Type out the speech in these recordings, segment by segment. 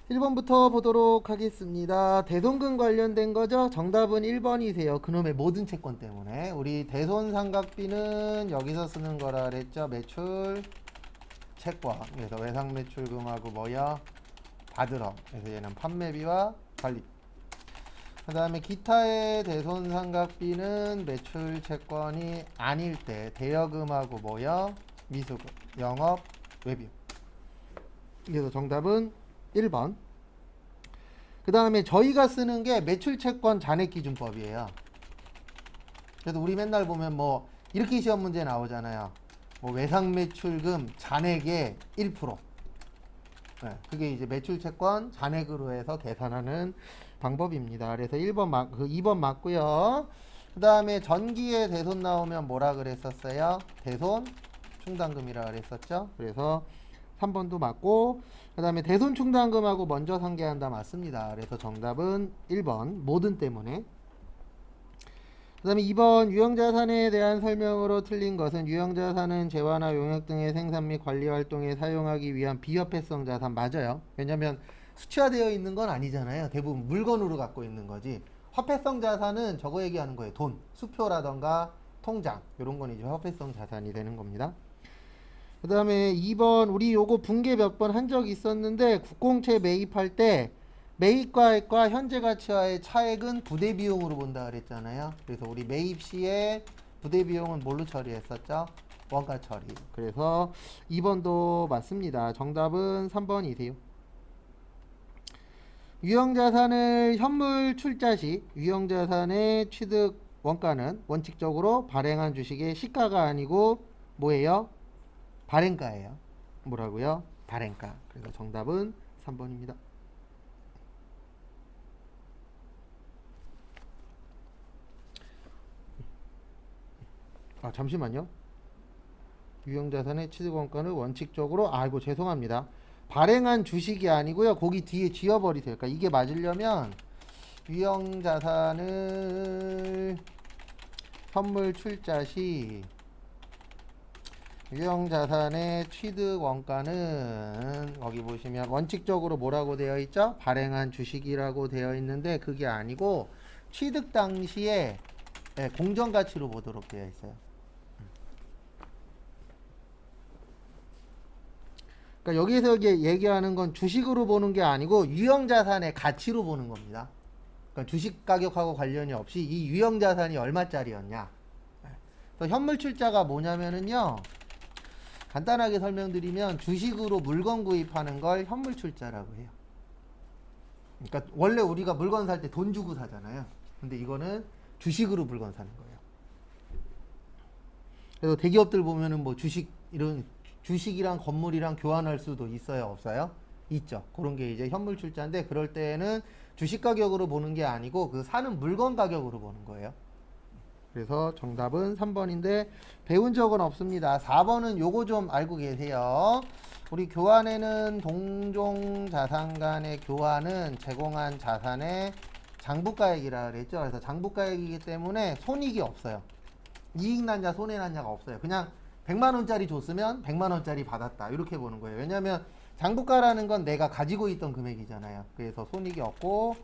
1번부터 보도록 하겠습니다. 대손금 관련된 거죠? 정답은 1번이세요. 그놈의 모든 채권 때문에. 우리 대손상각비는 여기서 쓰는 거라 그랬죠? 매출 채권. 그래서 외상 매출금하고 뭐야? 받으러. 그래서 얘는 판매비와 관리. 그 다음에 기타의 대손상각비는 매출 채권이 아닐 때 대여금하고 뭐야? 미수금, 영업, 외비. 그래서 정답은 1번. 그 다음에 저희가 쓰는 게 매출채권 잔액기준법이에요. 그래서 우리 맨날 보면 뭐 이렇게 시험 문제 나오잖아요. 뭐 외상매출금 잔액의 1%. 네, 그게 이제 매출채권 잔액으로 해서 계산하는 방법입니다. 그래서 2번 맞고요. 그 다음에 전기에 대손 나오면 뭐라 그랬었어요? 대손 충당금이라 그랬었죠. 그래서 3번도 맞고, 그 다음에 대손 충당금하고 먼저 상계한다 맞습니다. 그래서 정답은 1번 모든 때문에. 그 다음에 2번 유형자산에 대한 설명으로 틀린 것은 유형자산은 재화나 용역 등의 생산 및 관리 활동에 사용하기 위한 비화폐성 자산. 맞아요. 왜냐면 수치화되어 있는 건 아니잖아요. 대부분 물건으로 갖고 있는 거지. 화폐성 자산은 저거 얘기하는 거예요. 돈, 수표라던가 통장, 이런 건 이제 화폐성 자산이 되는 겁니다. 그 다음에 2번 우리 요거 분계 몇 번 한 적 있었는데, 국공채 매입할 때 매입가액과 현재 가치와의 차액은 부대 비용으로 본다 그랬잖아요. 그래서 우리 매입 시에 부대 비용은 뭘로 처리했었죠? 원가 처리. 그래서 2번도 맞습니다. 정답은 3번이세요. 유형자산을 현물 출자 시 유형자산의 취득 원가는 원칙적으로 발행한 주식의 시가가 아니고 뭐예요? 발행가예요. 뭐라고요? 발행가. 그래서 정답은 3번입니다. 잠시만요. 유형자산의 취득원가는 원칙적으로, 아이고 죄송합니다. 발행한 주식이 아니고요. 거기 뒤에 지워버리세요. 그러니까 이게 맞으려면 유형자산을 현물 출자 시 유형자산의 취득원가는 거기 보시면 원칙적으로 뭐라고 되어 있죠? 발행한 주식이라고 되어 있는데 그게 아니고 취득 당시에 공정가치로 보도록 되어 있어요. 그러니까 여기서 얘기하는 건 주식으로 보는 게 아니고 유형자산의 가치로 보는 겁니다. 그러니까 주식 가격하고 관련이 없이 이 유형자산이 얼마짜리였냐. 그래서 현물 출자가 뭐냐면은요. 간단하게 설명드리면 주식으로 물건 구입하는 걸 현물 출자라고 해요. 그러니까 원래 우리가 물건 살 때 돈 주고 사잖아요. 근데 이거는 주식으로 물건 사는 거예요. 그래서 대기업들 보면은 뭐 주식이랑 건물이랑 교환할 수도 있어요, 없어요? 있죠. 그런 게 이제 현물 출자인데 그럴 때는 주식 가격으로 보는 게 아니고 그 사는 물건 가격으로 보는 거예요. 그래서 정답은 3번인데 배운 적은 없습니다. 4번은 요거 좀 알고 계세요. 우리 교환에는 동종 자산 간의 교환은 제공한 자산의 장부가액이라 그랬죠. 그래서 장부가액이기 때문에 손익이 없어요. 이익 났냐 손해 났냐가 없어요. 그냥 100만 원짜리 줬으면 100만 원짜리 받았다. 이렇게 보는 거예요. 왜냐하면 장부가라는 건 내가 가지고 있던 금액이잖아요. 그래서 손익이 없고,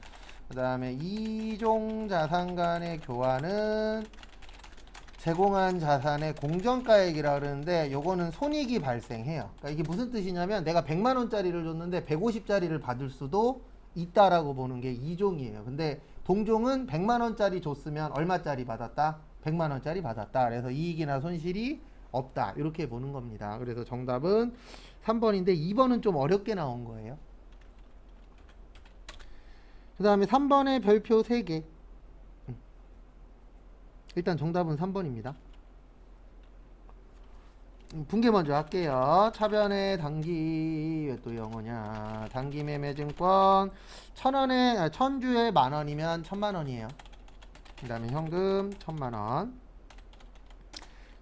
그 다음에 이종 자산 간의 교환은 제공한 자산의 공정가액이라 그러는데 요거는 손익이 발생해요. 그러니까 이게 무슨 뜻이냐면 내가 100만 원짜리를 줬는데 150짜리를 받을 수도 있다라고 보는 게 이종이에요. 근데 동종은 100만 원짜리 줬으면 얼마짜리 받았다? 100만 원짜리 받았다. 그래서 이익이나 손실이 없다. 이렇게 보는 겁니다. 그래서 정답은 3번인데 2번은 좀 어렵게 나온 거예요. 그 다음에 3번의 별표 3개. 일단 정답은 3번입니다. 분계 먼저 할게요. 차변의 단기, 왜 또 영어냐. 단기 매매증권 1000주에 만원이면 1000만원이에요. 그 다음에 현금 1000만원.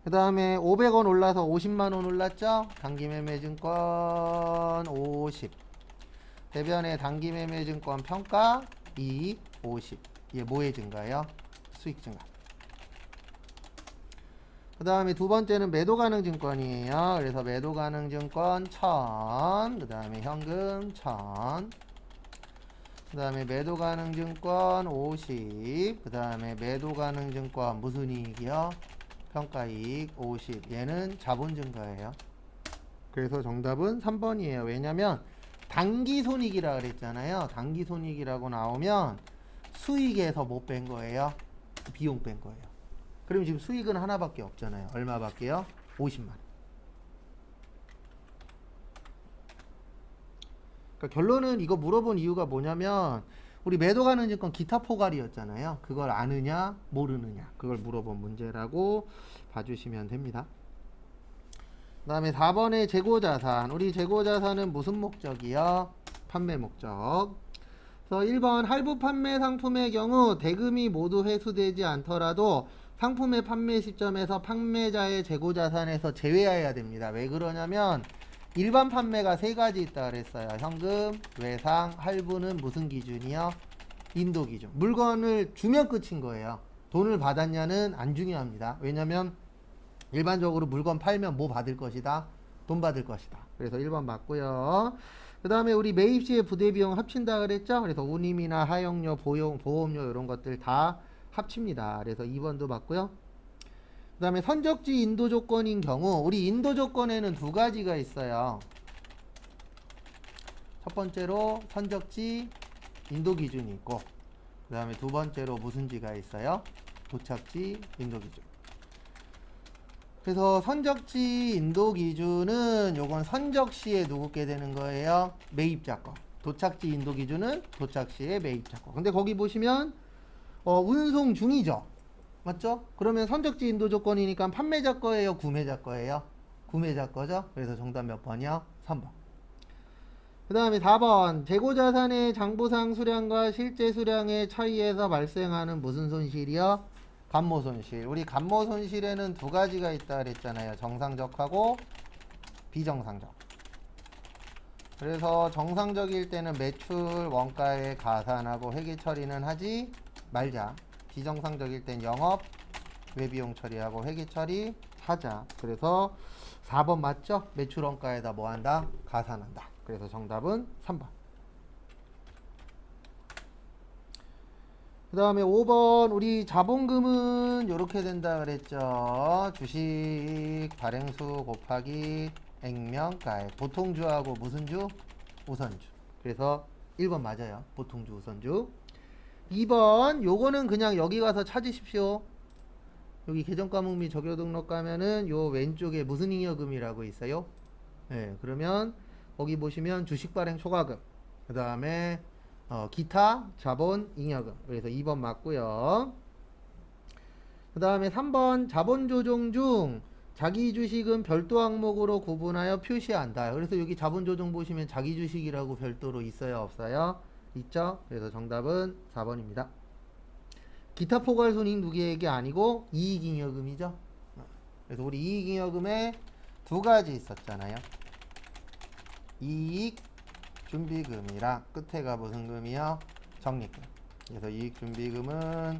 그 다음에 500원 올라서 50만원 올랐죠? 단기 매매증권 50. 대변의 단기 매매증권 평가 2, 50. 이게 뭐의 증가요? 수익 증가. 그 다음에 두 번째는 매도 가능 증권이에요. 그래서 매도 가능 증권 1000. 그 다음에 현금 1000. 그 다음에 매도 가능 증권 50, 그 다음에 매도 가능 증권 무슨 이익이요? 평가이익 50. 얘는 자본 증가예요. 그래서 정답은 3번이에요. 왜냐면 단기 손익이라 그랬잖아요. 단기 손익이라고 나오면 수익에서 못 뺀 거예요. 비용 뺀 거예요. 그럼 지금 수익은 하나밖에 없잖아요. 얼마밖에요? 50만 원. 그러니까 결론은 이거 물어본 이유가 뭐냐면 우리 매도 가능 증권 기타 포괄이었잖아요. 그걸 아느냐 모르느냐 그걸 물어본 문제라고 봐주시면 됩니다. 그 다음에 4번의 재고자산. 우리 재고자산은 무슨 목적이요? 판매 목적. 그래서 1번 할부 판매 상품의 경우 대금이 모두 회수되지 않더라도 상품의 판매 시점에서 판매자의 재고자산에서 제외해야 됩니다. 왜 그러냐면 일반 판매가 세 가지 있다 그랬어요. 현금, 외상, 할부는 무슨 기준이요? 인도 기준. 물건을 주면 끝인 거예요. 돈을 받았냐는 안 중요합니다. 왜냐면 일반적으로 물건 팔면 뭐 받을 것이다? 돈 받을 것이다. 그래서 1번 맞고요. 그 다음에 우리 매입 시에 부대 비용 합친다 그랬죠? 그래서 운임이나 하용료, 보험료 이런 것들 다 합칩니다. 그래서 2번도 맞고요. 그 다음에 선적지 인도 조건인 경우 우리 인도 조건에는 두 가지가 있어요. 첫 번째로 선적지 인도 기준이 있고 그 다음에 두 번째로 무슨 지가 있어요? 도착지 인도 기준. 그래서 선적지 인도 기준은 요건 선적 시에 누구게 되는 거예요? 매입자 거. 도착지 인도 기준은 도착 시에 매입자 거. 근데 거기 보시면 운송 중이죠. 맞죠? 그러면 선적지 인도 조건이니까 판매자 거예요? 구매자 거예요? 구매자 거죠? 그래서 정답 몇 번이요? 3번. 그 다음에 4번. 재고자산의 장부상 수량과 실제 수량의 차이에서 발생하는 무슨 손실이요? 감모손실. 우리 감모손실에는 두 가지가 있다 그랬잖아요. 정상적하고 비정상적. 그래서 정상적일 때는 매출 원가에 가산하고 회계 처리는 하지 말자. 비정상적일 땐 영업 외비용 처리하고 회계 처리 하자. 그래서 4번 맞죠? 매출 원가에다 뭐 한다? 가산한다. 그래서 정답은 3번. 그 다음에 5번 우리 자본금은 이렇게 된다 그랬죠. 주식 발행수 곱하기 액면가액. 보통주하고 무슨 주? 우선주. 그래서 1번 맞아요. 보통주 우선주. 2번 요거는 그냥 여기 가서 찾으십시오. 여기 계정과목 및 적요 등록 가면은 요 왼쪽에 무슨 잉여금이라고 있어요? 네, 그러면 거기 보시면 주식 발행 초과금, 그 다음에 기타 자본 잉여금. 그래서 2번 맞고요. 그 다음에 3번 자본 조정 중 자기 주식은 별도 항목으로 구분하여 표시한다. 그래서 여기 자본 조정 보시면 자기 주식이라고 별도로 있어요, 없어요? 있죠? 그래서 정답은 4번입니다. 기타 포괄 손익 누계액이 아니고 이익잉여금이죠. 그래서 우리 이익잉여금에 두 가지 있었잖아요. 이익 준비금이랑 끝에가 무슨 금이요? 적립금. 그래서 이익 준비금은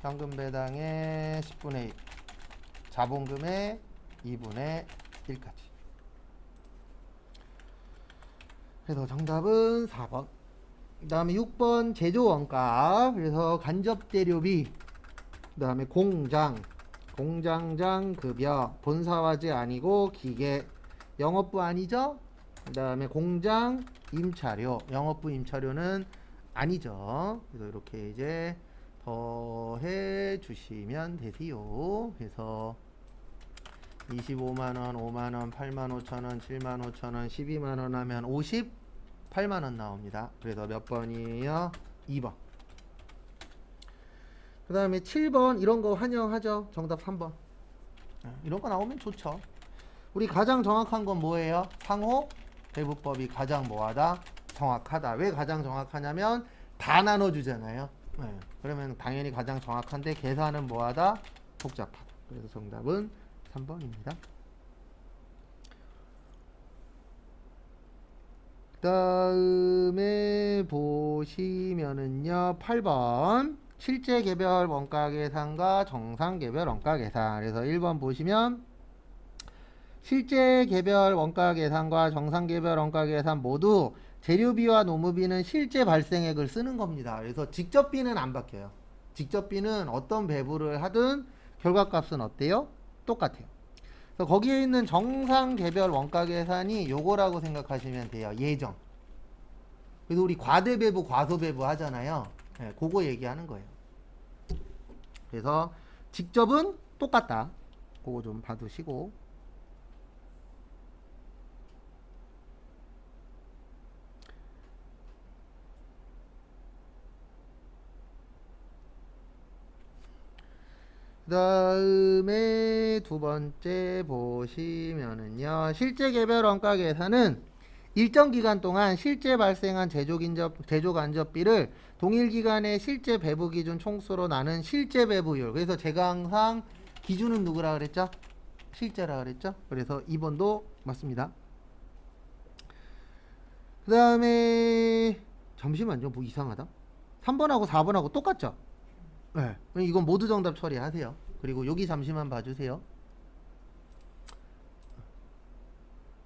현금 배당의 10분의 1, 자본금의 2분의 1까지. 그래서 정답은 4번. 그 다음에 6번 제조 원가. 그래서 간접 재료비, 그 다음에 공장장 급여, 본사화재 아니고 기계, 영업부 아니죠? 그 다음에 공장 임차료, 영업부 임차료는 아니죠. 그래서 이렇게 이제 더해 주시면 되지요. 그래서 25만원, 5만원, 8만 5천원, 7만 5천원, 12만원 하면 58만원 나옵니다. 그래서 몇 번이에요? 2번. 그 다음에 7번 이런 거 환영하죠. 정답 3번. 이런 거 나오면 좋죠. 우리 가장 정확한 건 뭐예요? 상호 배부법이 가장 뭐하다? 정확하다. 왜 가장 정확하냐면 다 나눠주잖아요. 그러면 당연히 가장 정확한데 계산은 뭐하다? 복잡하다. 그래서 정답은 3번입니다. 그 다음에 보시면은요 8번 실제 개별 원가 계산과 정상 개별 원가 계산. 그래서 1번 보시면 실제 개별 원가 계산과 정상 개별 원가 계산 모두 재료비와 노무비는 실제 발생액을 쓰는 겁니다. 그래서 직접비는 안 바뀌어요. 직접비는 어떤 배분을 하든 결과값은 어때요? 똑같아요. 그래서 거기에 있는 정상 개별 원가 계산이 요거라고 생각하시면 돼요. 예정. 그래서 우리 과대배부, 과소배부 하잖아요. 네, 그거 얘기하는 거예요. 그래서 직접은 똑같다. 그거 좀 봐두시고. 그 다음에 두 번째 보시면은요. 실제 개별 원가 계산은 일정 기간 동안 실제 발생한 제조 간접비를 동일 기간의 실제 배부 기준 총수로 나눈 실제 배부율. 그래서 제가 항상 기준은 누구라 그랬죠? 실제라 그랬죠? 그래서 2번도 맞습니다. 그 다음에 잠시만요. 뭐 이상하다. 3번하고 4번하고 똑같죠? 네. 이건 모두 정답 처리하세요. 그리고 여기 잠시만 봐주세요.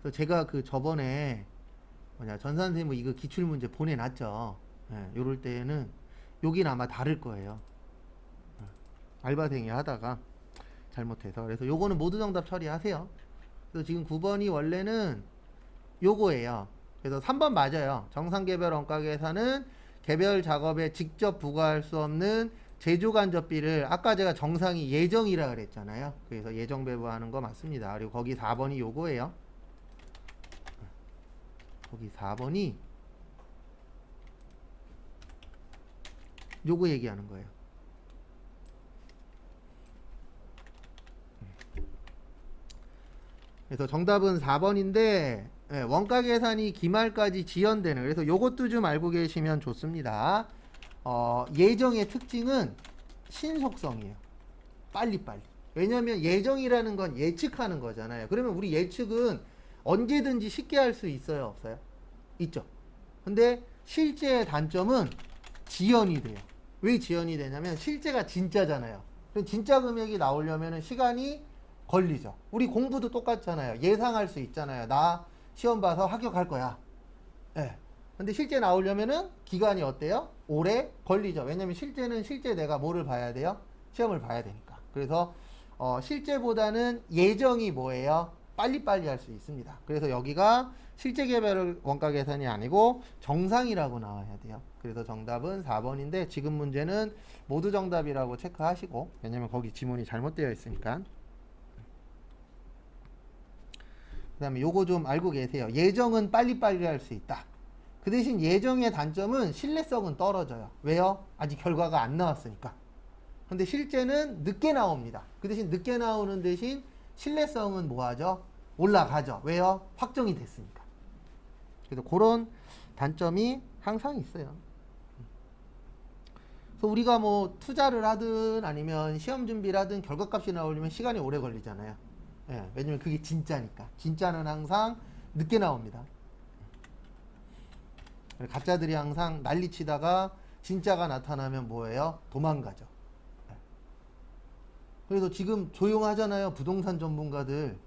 그래서 제가 그 저번에 전 선생님 이거 기출문제 보내놨죠. 네, 요럴 때는 여긴 아마 다를 거예요. 알바생이 하다가 잘못해서. 그래서 요거는 모두 정답 처리하세요. 그래서 지금 9번이 원래는 요거예요. 그래서 3번 맞아요. 정상개별 원가 계산은 개별 작업에 직접 부과할 수 없는 제조 간접비를 아까 제가 정상이 예정이라 그랬잖아요. 그래서 예정 배부하는 거 맞습니다. 그리고 거기 4번이 요거예요. 거기 4번이 요거 얘기하는 거예요. 그래서 정답은 4번인데 원가 계산이 기말까지 지연되는, 그래서 요것도 좀 알고 계시면 좋습니다. 예정의 특징은 신속성이에요. 빨리빨리. 왜냐면 예정이라는 건 예측하는 거잖아요. 그러면 우리 예측은 언제든지 쉽게 할 수 있어요, 없어요? 있죠. 근데 실제의 단점은 지연이 돼요. 왜 지연이 되냐면 실제가 진짜잖아요. 그럼 진짜 금액이 나오려면 시간이 걸리죠. 우리 공부도 똑같잖아요. 예상할 수 있잖아요. 나 시험 봐서 합격할 거야. 예. 근데 실제 나오려면은 기간이 어때요? 오래 걸리죠. 왜냐면 실제는 실제 내가 뭐를 봐야 돼요? 시험을 봐야 되니까. 그래서 실제보다는 예정이 뭐예요? 빨리빨리 할 수 있습니다. 그래서 여기가 실제 개별 원가 계산이 아니고 정상이라고 나와야 돼요. 그래서 정답은 4번인데 지금 문제는 모두 정답이라고 체크하시고, 왜냐면 거기 지문이 잘못되어 있으니까. 그 다음에 요거 좀 알고 계세요. 예정은 빨리빨리 할 수 있다. 그 대신 예정의 단점은 신뢰성은 떨어져요. 왜요? 아직 결과가 안 나왔으니까. 근데 실제는 늦게 나옵니다. 그 대신 늦게 나오는 대신 신뢰성은 뭐하죠? 올라가죠. 왜요? 확정이 됐으니까. 그래서 그런 단점이 항상 있어요. 그래서 우리가 뭐 투자를 하든 아니면 시험 준비를 하든 결과값이 나오려면 시간이 오래 걸리잖아요. 예, 왜냐면 그게 진짜니까. 진짜는 항상 늦게 나옵니다. 가짜들이 항상 난리치다가 진짜가 나타나면 뭐예요? 도망가죠. 그래서 지금 조용하잖아요. 부동산 전문가들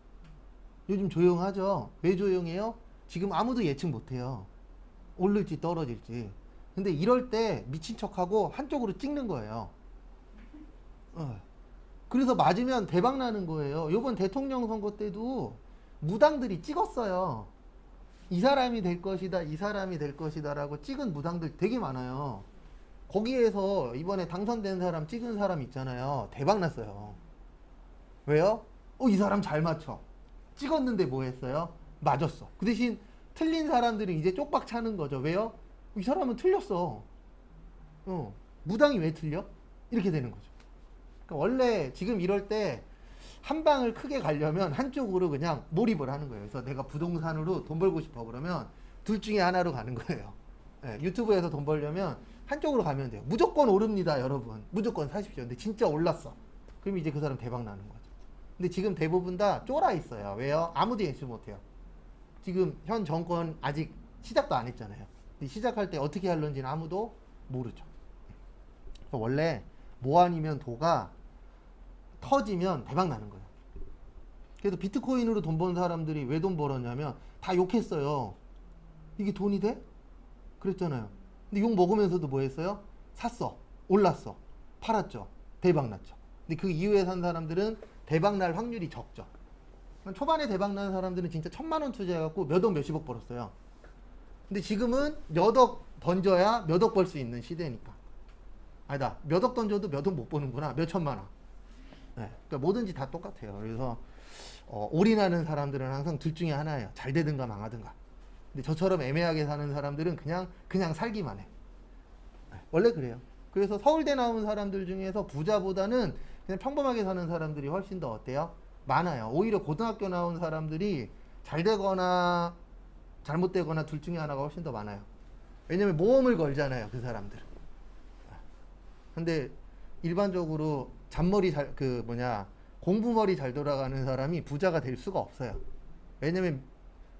요즘 조용하죠. 왜 조용해요? 지금 아무도 예측 못해요. 오를지 떨어질지. 근데 이럴 때 미친 척하고 한쪽으로 찍는 거예요. 그래서 맞으면 대박 나는 거예요. 이번 대통령 선거 때도 무당들이 찍었어요. 이 사람이 될 것이다, 이 사람이 될 것이다 라고 찍은 무당들 되게 많아요. 거기에서 이번에 당선된 사람 찍은 사람 있잖아요. 대박 났어요. 왜요? 이 사람 잘 맞춰. 찍었는데 뭐 했어요? 맞았어. 그 대신 틀린 사람들은 이제 쪽박 차는 거죠. 왜요? 이 사람은 틀렸어. 무당이 왜 틀려? 이렇게 되는 거죠. 그러니까 원래 지금 이럴 때 한 방을 크게 가려면 한쪽으로 그냥 몰입을 하는 거예요. 그래서 내가 부동산으로 돈 벌고 싶어 그러면 둘 중에 하나로 가는 거예요. 네, 유튜브에서 돈 벌려면 한쪽으로 가면 돼요. 무조건 오릅니다, 여러분. 무조건 사십시오. 근데 진짜 올랐어. 그럼 이제 그 사람 대박 나는 거죠. 근데 지금 대부분 다 쫄아 있어요. 왜요? 아무도 예측 못해요. 지금 현 정권 아직 시작도 안 했잖아요. 근데 시작할 때 어떻게 할런지는 아무도 모르죠. 그래서 원래 뭐 아니면 도가 터지면 대박 나는 거예요. 그래서 비트코인으로 돈 번 사람들이 왜 돈 벌었냐면 다 욕했어요. 이게 돈이 돼? 그랬잖아요. 근데 욕 먹으면서도 뭐 했어요? 샀어. 올랐어. 팔았죠. 대박 났죠. 근데 그 이후에 산 사람들은 대박 날 확률이 적죠. 초반에 대박 난 사람들은 진짜 1,000만 원 투자해갖고 몇 억 몇십억 벌었어요. 근데 지금은 몇 억 던져야 몇 억 벌 수 있는 시대니까. 아니다. 몇 억 던져도 몇 억 못 버는구나. 몇 천만 원. 네. 그러니까 뭐든지 다 똑같아요. 그래서 올인하는 사람들은 항상 둘 중에 하나예요. 잘 되든가 망하든가. 근데 저처럼 애매하게 사는 사람들은 그냥 살기만 해. 네. 원래 그래요. 그래서 서울대 나온 사람들 중에서 부자보다는 그냥 평범하게 사는 사람들이 훨씬 더 어때요? 많아요. 오히려 고등학교 나온 사람들이 잘 되거나 잘못되거나 둘 중에 하나가 훨씬 더 많아요. 왜냐면 모험을 걸잖아요, 그 사람들은. 근데 일반적으로 공부머리 잘 돌아가는 사람이 부자가 될 수가 없어요. 왜냐면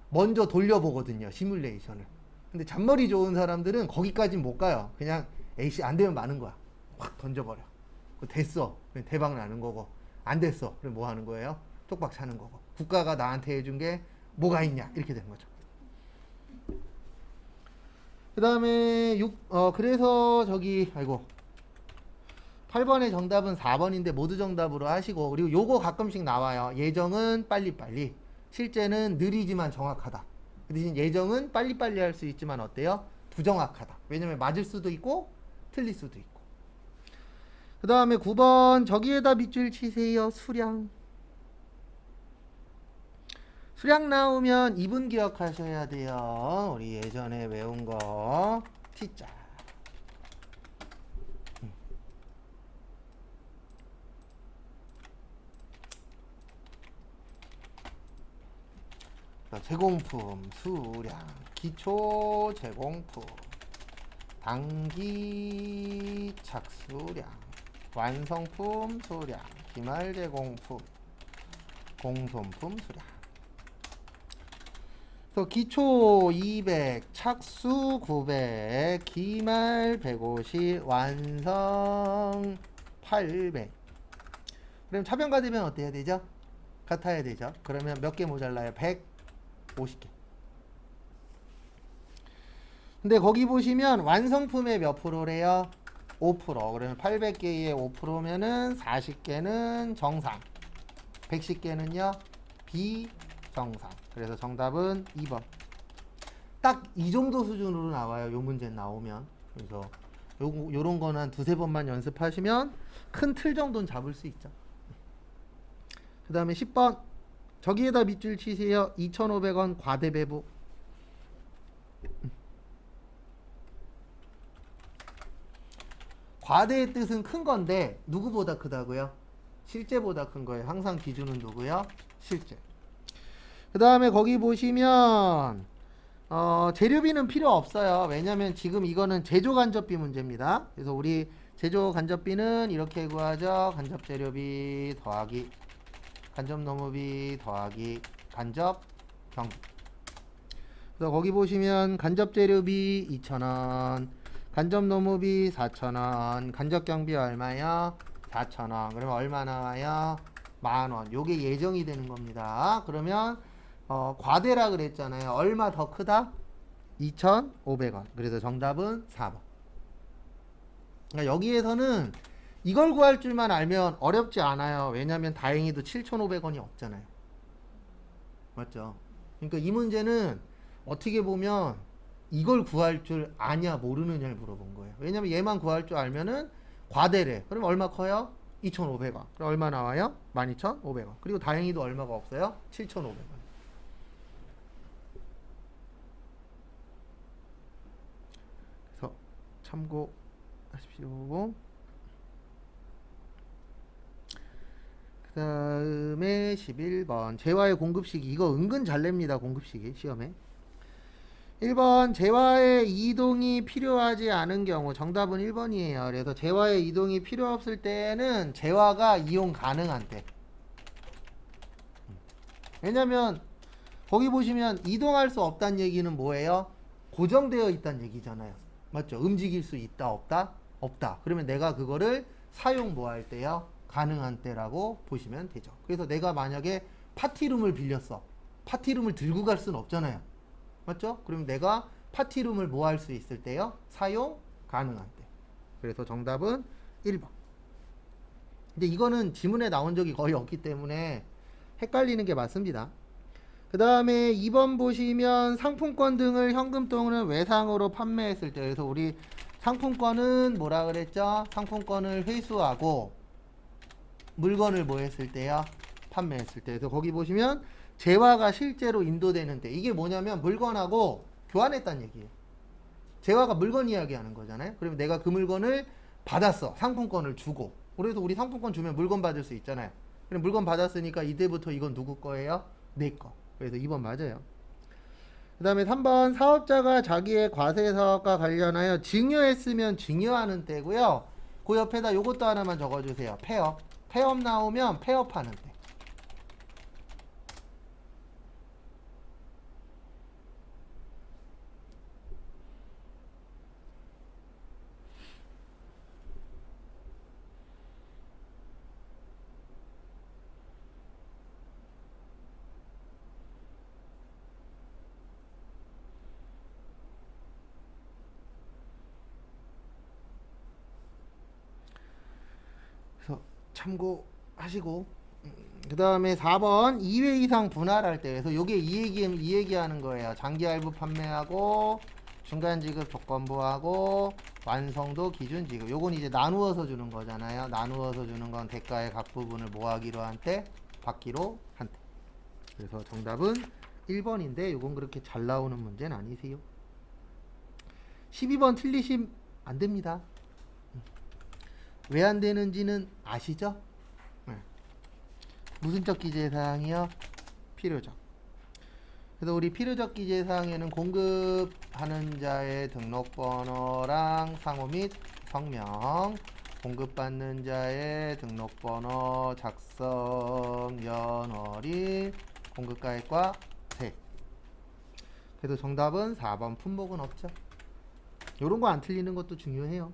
먼저 돌려보거든요, 시뮬레이션을. 근데 잔머리 좋은 사람들은 거기까진 못 가요. 그냥 에이씨 안 되면 마는 거야. 확 던져버려. 됐어. 그냥 대박 나는 거고. 안 됐어. 그럼 뭐 하는 거예요? 쪽박 차는 거고. 국가가 나한테 해준 게 뭐가 있냐? 이렇게 되는 거죠. 그 다음에 그래서 8번의 정답은 4번인데 모두 정답으로 하시고, 그리고 요거 가끔씩 나와요. 예정은 빨리빨리, 실제는 느리지만 정확하다. 그 대신 예정은 빨리빨리 할 수 있지만 어때요? 부정확하다. 왜냐면 맞을 수도 있고 틀릴 수도 있고. 그 다음에 9번 저기에다 밑줄 치세요. 수량 나오면 이분 기억하셔야 돼요. 우리 예전에 외운 거 T자. 제공품, 수량, 기초 제공품, 단기 착수량, 완성품 수량, 기말 제공품, 공손품 수량. 그래서 기초 200, 착수 900, 기말 150, 완성 800. 그럼 차변과 대변 어때야 되죠? 같아야 되죠. 그러면 몇 개 모자라요? 150개. 근데 거기 보시면 완성품의 몇 프로래요? 5%. 그러면 800개의 5%면은 40개는 정상, 110개는요 비정상. 그래서 정답은 2번. 딱 이 정도 수준으로 나와요, 요 문제 나오면. 그래서 요런 거는 한 두세 번만 연습하시면 큰 틀 정도는 잡을 수 있죠. 그 다음에 10번 저기에다 밑줄 치세요. 2,500원 과대배부. 과대의 뜻은 큰 건데 누구보다 크다고요? 실제보다 큰 거예요. 항상 기준은 누구요? 실제. 그 다음에 거기 보시면 재료비는 필요 없어요. 왜냐면 지금 이거는 제조 간접비 문제입니다. 그래서 우리 제조 간접비는 이렇게 구하죠. 간접 재료비 더하기 간접 노무비 더하기 간접 경비. 그래서 거기 보시면 간접 재료비 2,000원, 간접 노무비 4,000원, 간접 경비 얼마요? 4,000원. 그러면 얼마 나와요? 10,000원. 요게 예정이 되는 겁니다. 그러면 과대라 그랬잖아요. 얼마 더 크다? 2,500원. 그래서 정답은 4번. 그러니까 여기에서는 이걸 구할 줄만 알면 어렵지 않아요. 왜냐면 다행히도 7,500원이 없잖아요. 맞죠? 그러니까 이 문제는 어떻게 보면 이걸 구할 줄 아냐 모르느냐를 물어본 거예요. 왜냐면 얘만 구할 줄 알면은 과대래. 그럼 얼마 커요? 2,500원. 그럼 얼마 나와요? 12,500원. 그리고 다행히도 얼마가 없어요? 7,500원. 그래서 참고하십시오. 그 다음에 11번 재화의 공급식이. 이거 은근 잘 냅니다. 공급식이 시험에. 1번 재화의 이동이 필요하지 않은 경우. 정답은 1번이에요. 그래서 재화의 이동이 필요 없을 때는 재화가 이용 가능한 때. 왜냐면 거기 보시면 이동할 수 없다는 얘기는 뭐예요? 고정되어 있다는 얘기잖아요. 맞죠? 움직일 수 있다 없다? 없다. 그러면 내가 그거를 사용 뭐 할 때요? 가능한 때라고 보시면 되죠. 그래서 내가 만약에 파티룸을 빌렸어. 파티룸을 들고 갈 수는 없잖아요. 맞죠? 그럼 내가 파티룸을 뭐 할 수 있을 때요? 사용 가능한 때. 그래서 정답은 1번. 근데 이거는 지문에 나온 적이 거의 없기 때문에 헷갈리는 게 맞습니다. 그 다음에 2번 보시면 상품권 등을 현금 또는 외상으로 판매했을 때, 그래서 우리 상품권은 뭐라 그랬죠? 상품권을 회수하고 물건을 뭐 했을 때요? 판매했을 때. 그래서 거기 보시면 재화가 실제로 인도되는 때, 이게 뭐냐면 물건하고 교환했다는 얘기예요. 재화가 물건 이야기하는 거잖아요. 그러면 내가 그 물건을 받았어. 상품권을 주고. 그래서 우리 상품권 주면 물건 받을 수 있잖아요. 그럼 물건 받았으니까 이때부터 이건 누구 거예요? 내 거. 그래서 2번 맞아요. 그 다음에 3번 사업자가 자기의 과세 사업과 관련하여 증여했으면 증여하는 때고요. 그 옆에다 요것도 하나만 적어주세요. 폐업. 폐업 나오면 폐업하는 때. 그래서 참고하시고, 그 다음에 4번 2회 이상 분할할 때, 그래서 요게 이 얘기하는 거예요. 장기 할부 판매하고 중간 지급 조건부하고 완성도 기준 지급. 요건 이제 나누어서 주는 거잖아요. 나누어서 주는 건 대가의 각 부분을 뭐 하기로 한 때? 받기로 한 때. 그래서 정답은 1번인데 요건 그렇게 잘 나오는 문제는 아니세요. 12번 틀리시면 안 됩니다. 왜 안 되는지는 아시죠? 네. 무슨적 기재사항이요? 필요적. 그래서 우리 필요적 기재사항에는 공급하는 자의 등록번호랑 상호 및 성명, 공급받는 자의 등록번호, 작성, 연월일, 공급가액과 세. 그래서 정답은 4번 품목은 없죠. 요런 거 안 틀리는 것도 중요해요.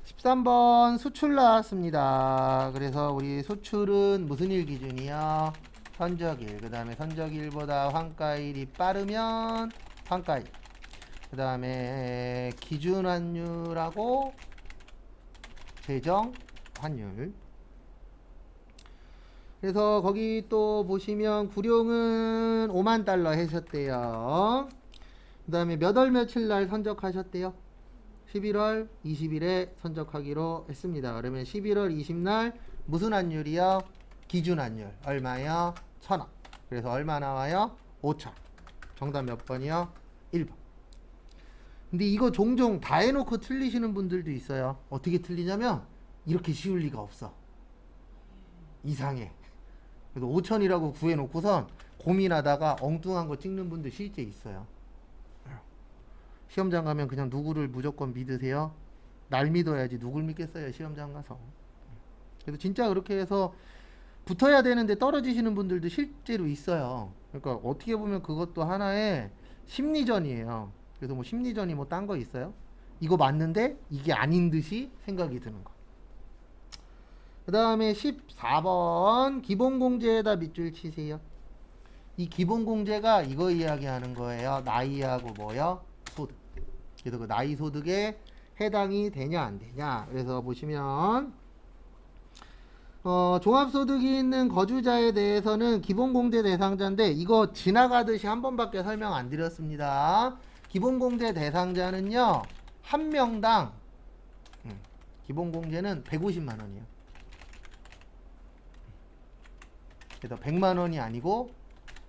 13번 수출 나왔습니다. 그래서 우리 수출은 무슨 일 기준이요? 선적일. 그 다음에 선적일보다 환가일이 빠르면 환가일. 그 다음에 기준 환율하고 재정 환율. 그래서 거기 또 보시면 구룡은 5만 달러 하셨대요. 그 다음에 몇 월 며칠 날 선적하셨대요? 11월 20일에 선적하기로 했습니다. 그러면 11월 20날 무슨 환율이요? 기준 환율. 얼마요? 1,000원. 그래서 얼마 나와요? 5,000. 정답 몇 번이요? 1번. 근데 이거 종종 다 해놓고 틀리시는 분들도 있어요. 어떻게 틀리냐면 이렇게 쉬울 리가 없어. 이상해. 그래서 5,000이라고 구해놓고선 고민하다가 엉뚱한 거 찍는 분들 실제 있어요. 시험장 가면 그냥 누구를 무조건 믿으세요? 날 믿어야지 누굴 믿겠어요, 시험장 가서. 그래서 진짜 그렇게 해서 붙어야 되는데 떨어지시는 분들도 실제로 있어요. 그러니까 어떻게 보면 그것도 하나의 심리전이에요. 그래서 뭐 심리전이 뭐 딴 거 있어요? 이거 맞는데 이게 아닌 듯이 생각이 드는 거. 그 다음에 14번 기본공제에다 밑줄 치세요. 이 기본공제가 이거 이야기하는 거예요. 나이하고 뭐요? 소득. 그래서 그 나이 소득에 해당이 되냐 안 되냐. 그래서 보시면 종합소득이 있는 거주자에 대해서는 기본공제 대상자인데 이거 지나가듯이 한 번밖에 설명 안 드렸습니다. 기본공제 대상자는요 한 명당 기본공제는 150만 원이에요. 그래서 100만 원이 아니고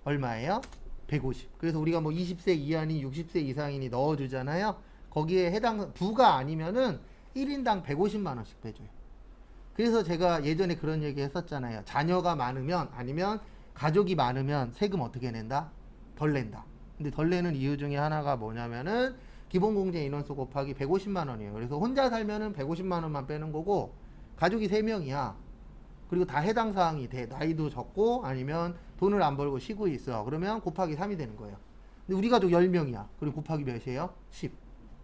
얼마예요? 150. 그래서 우리가 뭐 20세 이하니 60세 이상이니 넣어주잖아요. 거기에 해당 부가 아니면은 1인당 150만 원씩 빼줘요. 그래서 제가 예전에 그런 얘기 했었잖아요. 자녀가 많으면 아니면 가족이 많으면 세금 어떻게 낸다? 덜 낸다. 근데 덜 내는 이유 중에 하나가 뭐냐면은 기본공제 인원수 곱하기 150만 원이에요. 그래서 혼자 살면은 150만 원만 빼는 거고 가족이 3명이야. 그리고 다 해당 사항이 돼. 나이도 적고 아니면 돈을 안 벌고 쉬고 있어. 그러면 곱하기 3이 되는 거예요. 근데 우리 가족 10명이야. 그리고 곱하기 몇이에요? 10.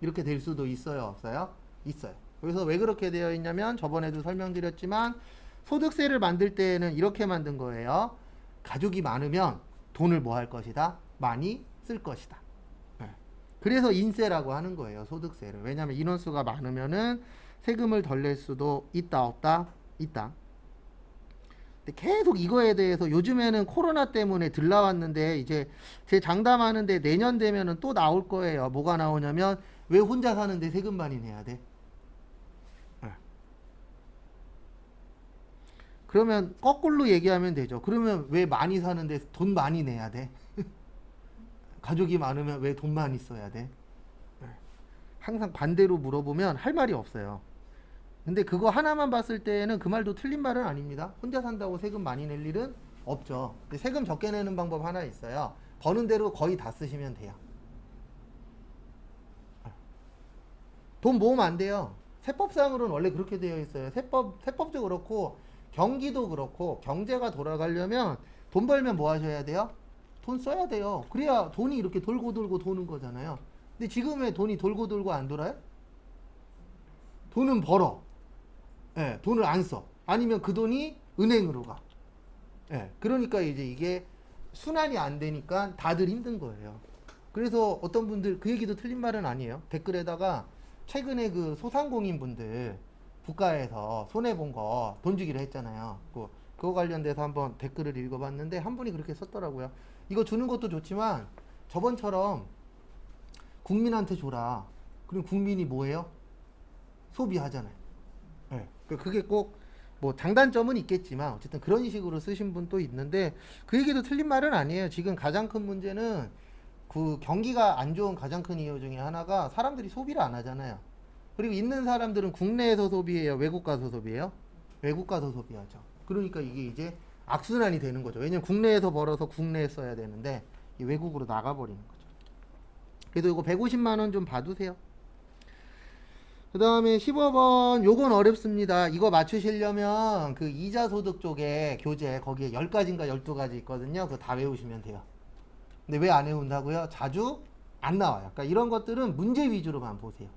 이렇게 될 수도 있어요? 없어요? 있어요. 그래서 왜 그렇게 되어 있냐면 저번에도 설명드렸지만 소득세를 만들 때는 이렇게 만든 거예요. 가족이 많으면 돈을 뭐 할 것이다? 많이 쓸 것이다. 네. 그래서 인세라고 하는 거예요. 소득세를. 왜냐하면 인원수가 많으면은 세금을 덜 낼 수도 있다, 없다? 있다. 근데 계속 이거에 대해서 요즘에는 코로나 때문에 들 나왔는데 이제 제 장담하는데 내년 되면은 또 나올 거예요. 뭐가 나오냐면 왜 혼자 사는데 세금 많이 내야 돼? 네. 그러면 거꾸로 얘기하면 되죠. 그러면 왜 많이 사는데 돈 많이 내야 돼? 가족이 많으면 왜 돈 많이 써야 돼? 네. 항상 반대로 물어보면 할 말이 없어요. 근데 그거 하나만 봤을 때는 그 말도 틀린 말은 아닙니다. 혼자 산다고 세금 많이 낼 일은 없죠. 근데 세금 적게 내는 방법 하나 있어요. 버는 대로 거의 다 쓰시면 돼요. 돈 모으면 안 돼요. 세법상으로는 원래 그렇게 되어 있어요. 세법도 그렇고 경기도 그렇고 경제가 돌아가려면 돈 벌면 뭐 하셔야 돼요? 돈 써야 돼요. 그래야 돈이 이렇게 돌고 돌고 도는 거잖아요. 근데 지금의 돈이 돌고 돌고 안 돌아요? 돈은 벌어. 예, 돈을 안 써. 아니면 그 돈이 은행으로 가. 예, 그러니까 이제 이게 순환이 안 되니까 다들 힘든 거예요. 그래서 어떤 분들 그 얘기도 틀린 말은 아니에요. 댓글에다가 최근에 그 소상공인 분들 국가에서 손해 본 거 돈 주기로 했잖아요. 그거 관련돼서 한번 댓글을 읽어봤는데 한 분이 그렇게 썼더라고요. 이거 주는 것도 좋지만 저번처럼 국민한테 줘라. 그럼 국민이 뭐예요? 소비하잖아요. 네. 그게 꼭 뭐 장단점은 있겠지만 어쨌든 그런 식으로 쓰신 분도 있는데 그 얘기도 틀린 말은 아니에요. 지금 가장 큰 문제는 그 경기가 안 좋은 가장 큰 이유 중에 하나가 사람들이 소비를 안 하잖아요. 그리고 있는 사람들은 국내에서 소비해요, 외국 가서 소비해요? 외국 가서 소비하죠. 그러니까 이게 이제 악순환이 되는 거죠. 왜냐면 국내에서 벌어서 국내에 써야 되는데 외국으로 나가버리는 거죠. 그래도 이거 150만 원 좀 봐두세요. 그 다음에 15번 요건 어렵습니다. 이거 맞추시려면 그 이자 소득 쪽에 교재 거기에 10가지인가 12가지 있거든요. 그거 다 외우시면 돼요. 근데 왜 안 외운다고요? 자주 안 나와요. 그러니까 이런 것들은 문제 위주로만 보세요.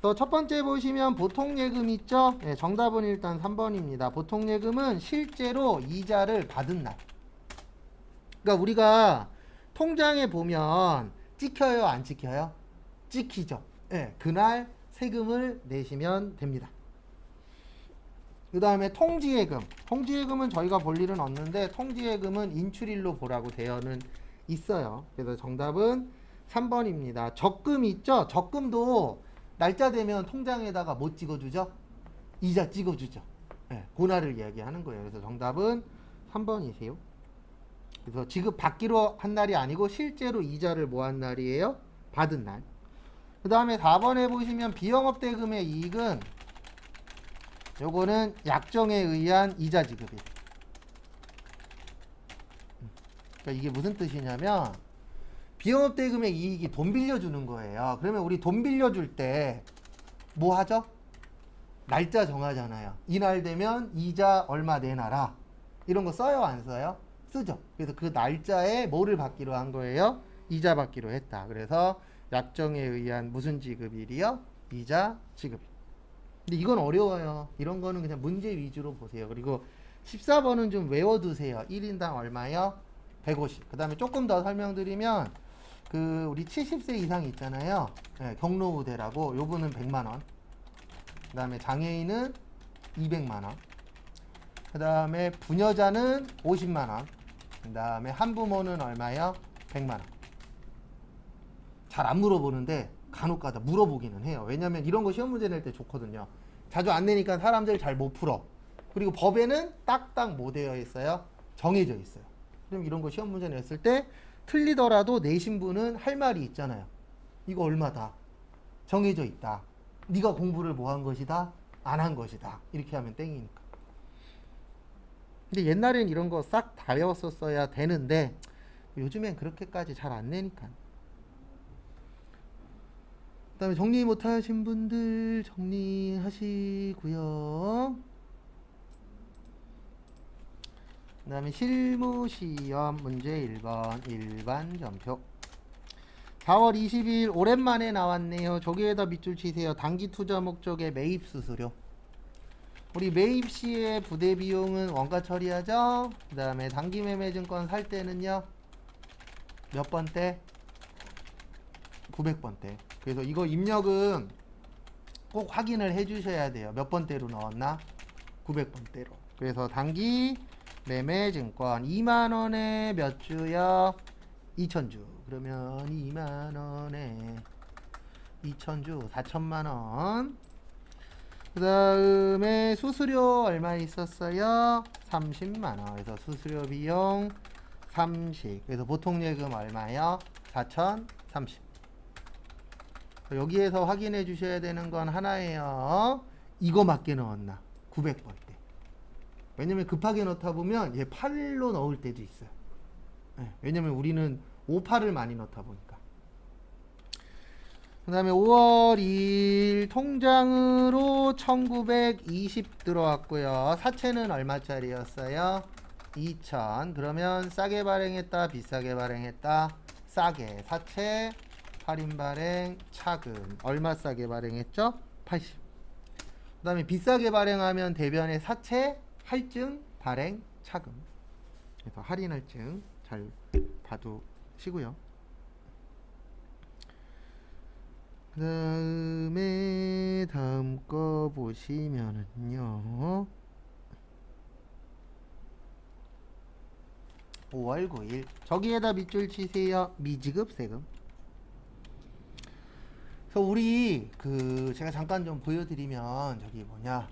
또 첫 번째 보시면 보통예금 있죠? 네, 정답은 일단 3번입니다. 보통예금은 실제로 이자를 받은 날. 그러니까 우리가 통장에 보면 찍혀요, 안 찍혀요? 찍히죠. 네, 그날 세금을 내시면 됩니다. 그 다음에 통지예금. 통지예금은 저희가 볼 일은 없는데 통지예금은 인출일로 보라고 되어는 있어요. 그래서 정답은 3번입니다. 적금 있죠? 적금도 날짜 되면 통장에다가 뭐 찍어주죠? 이자 찍어주죠. 네, 그날을 이야기하는 거예요. 그래서 정답은 3번이세요. 그래서 지급 받기로 한 날이 아니고 실제로 이자를 뭐 한 날이에요? 받은 날. 그 다음에 4번에 보시면 비영업대금의 이익은 요거는 약정에 의한 이자 지급이에요. 그러니까 이게 무슨 뜻이냐면 비영업대금의 이익이 돈 빌려주는 거예요. 그러면 우리 돈 빌려줄 때 뭐 하죠? 날짜 정하잖아요. 이날 되면 이자 얼마 내놔라. 이런 거 써요, 안 써요? 쓰죠. 그래서 그 날짜에 뭐를 받기로 한 거예요? 이자 받기로 했다. 그래서 약정에 의한 무슨 지급일이요? 이자 지급. 근데 이건 어려워요. 이런 거는 그냥 문제 위주로 보세요. 그리고 14번은 좀 외워두세요. 1인당 얼마요? 150. 그 다음에 조금 더 설명드리면 그 우리 70세 이상 있잖아요. 네, 경로우대라고 요거는 100만원. 그 다음에 장애인은 200만원. 그 다음에 부녀자는 50만원. 그 다음에 한부모는 얼마요? 100만원. 잘 안 물어보는데 간혹가다 물어보기는 해요. 왜냐면 이런 거 시험 문제 낼 때 좋거든요. 자주 안 내니까 사람들 잘 못 풀어. 그리고 법에는 딱딱 뭐 되어 있어요? 정해져 있어요. 그럼 이런 거 시험 문제 냈을 때 틀리더라도 내신 분은 할 말이 있잖아요. 이거 얼마다? 정해져 있다. 네가 공부를 뭐 한 것이다? 안 한 것이다. 이렇게 하면 땡이니까. 근데 옛날엔 이런 거 싹 다 외웠었어야 되는데 요즘엔 그렇게까지 잘 안 내니까. 그 다음에 정리 못하신 분들 정리하시고요. 그 다음에 실무시험 문제 1번 일반 점표. 4월 20일 오랜만에 나왔네요. 저기에다 밑줄 치세요. 단기 투자 목적의 매입 수수료. 우리 매입 시의 부대 비용은 원가 처리하죠. 그 다음에 단기 매매 증권 살 때는요, 몇 번대? 900번대. 그래서 이거 입력은 꼭 확인을 해 주셔야 돼요. 몇 번대로 넣었나? 900번대로. 그래서 단기 매매 증권 2만원에 몇 주요? 2000주. 그러면 2만원에 2000주 4천만원. 그 다음에 수수료 얼마 있었어요? 30만원. 그래서 수수료 비용 30. 그래서 보통 예금 얼마요? 4030. 여기에서 확인해 주셔야 되는 건 하나예요. 이거 맞게 넣었나? 900번대. 왜냐면 급하게 넣다 보면 얘 8로 넣을 때도 있어요. 네, 왜냐면 우리는 58을 많이 넣다 보니까. 그 다음에 5월 2일 통장으로 1920 들어왔고요. 사채는 얼마짜리였어요? 2000. 그러면 싸게 발행했다, 비싸게 발행했다? 싸게. 사채, 할인 발행, 차금. 얼마 싸게 발행했죠? 80. 그 다음에 비싸게 발행하면 대변에 사채, 할증, 발행, 차금. 그래서 할인 할증 잘 봐두시고요. 그 다음에 다음 거 보시면은요, 5월 9일 저기에다 밑줄 치세요. 미지급 세금. 그래서 우리 제가 잠깐 좀 보여드리면, 저기 뭐냐,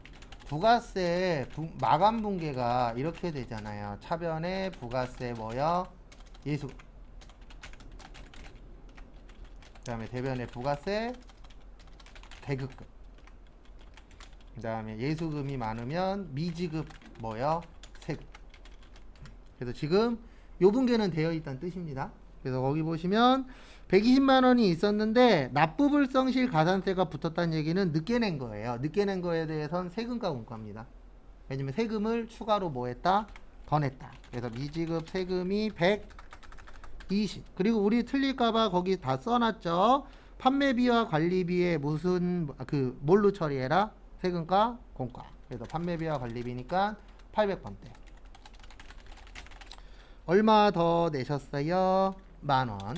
부가세 마감 분계가 이렇게 되잖아요. 차변에 부가세 뭐요? 예수. 그 다음에 대변에 부가세 대급금. 그 다음에 예수금이 많으면 미지급 뭐요? 세금. 그래서 지금 요 분계는 되어 있다는 뜻입니다. 그래서 거기 보시면 120만원이 있었는데 납부불성실 가산세가 붙었다는 얘기는 늦게 낸 거예요. 늦게 낸 거에 대해서는 세금과 공과입니다. 왜냐면 세금을 추가로 뭐 했다? 더 냈다. 그래서 미지급 세금이 120. 그리고 우리 틀릴까봐 거기 다 써놨죠. 판매비와 관리비에 무슨 뭘로 처리해라? 세금과 공과. 그래서 판매비와 관리비니까 800번대. 얼마 더 내셨어요? 만원.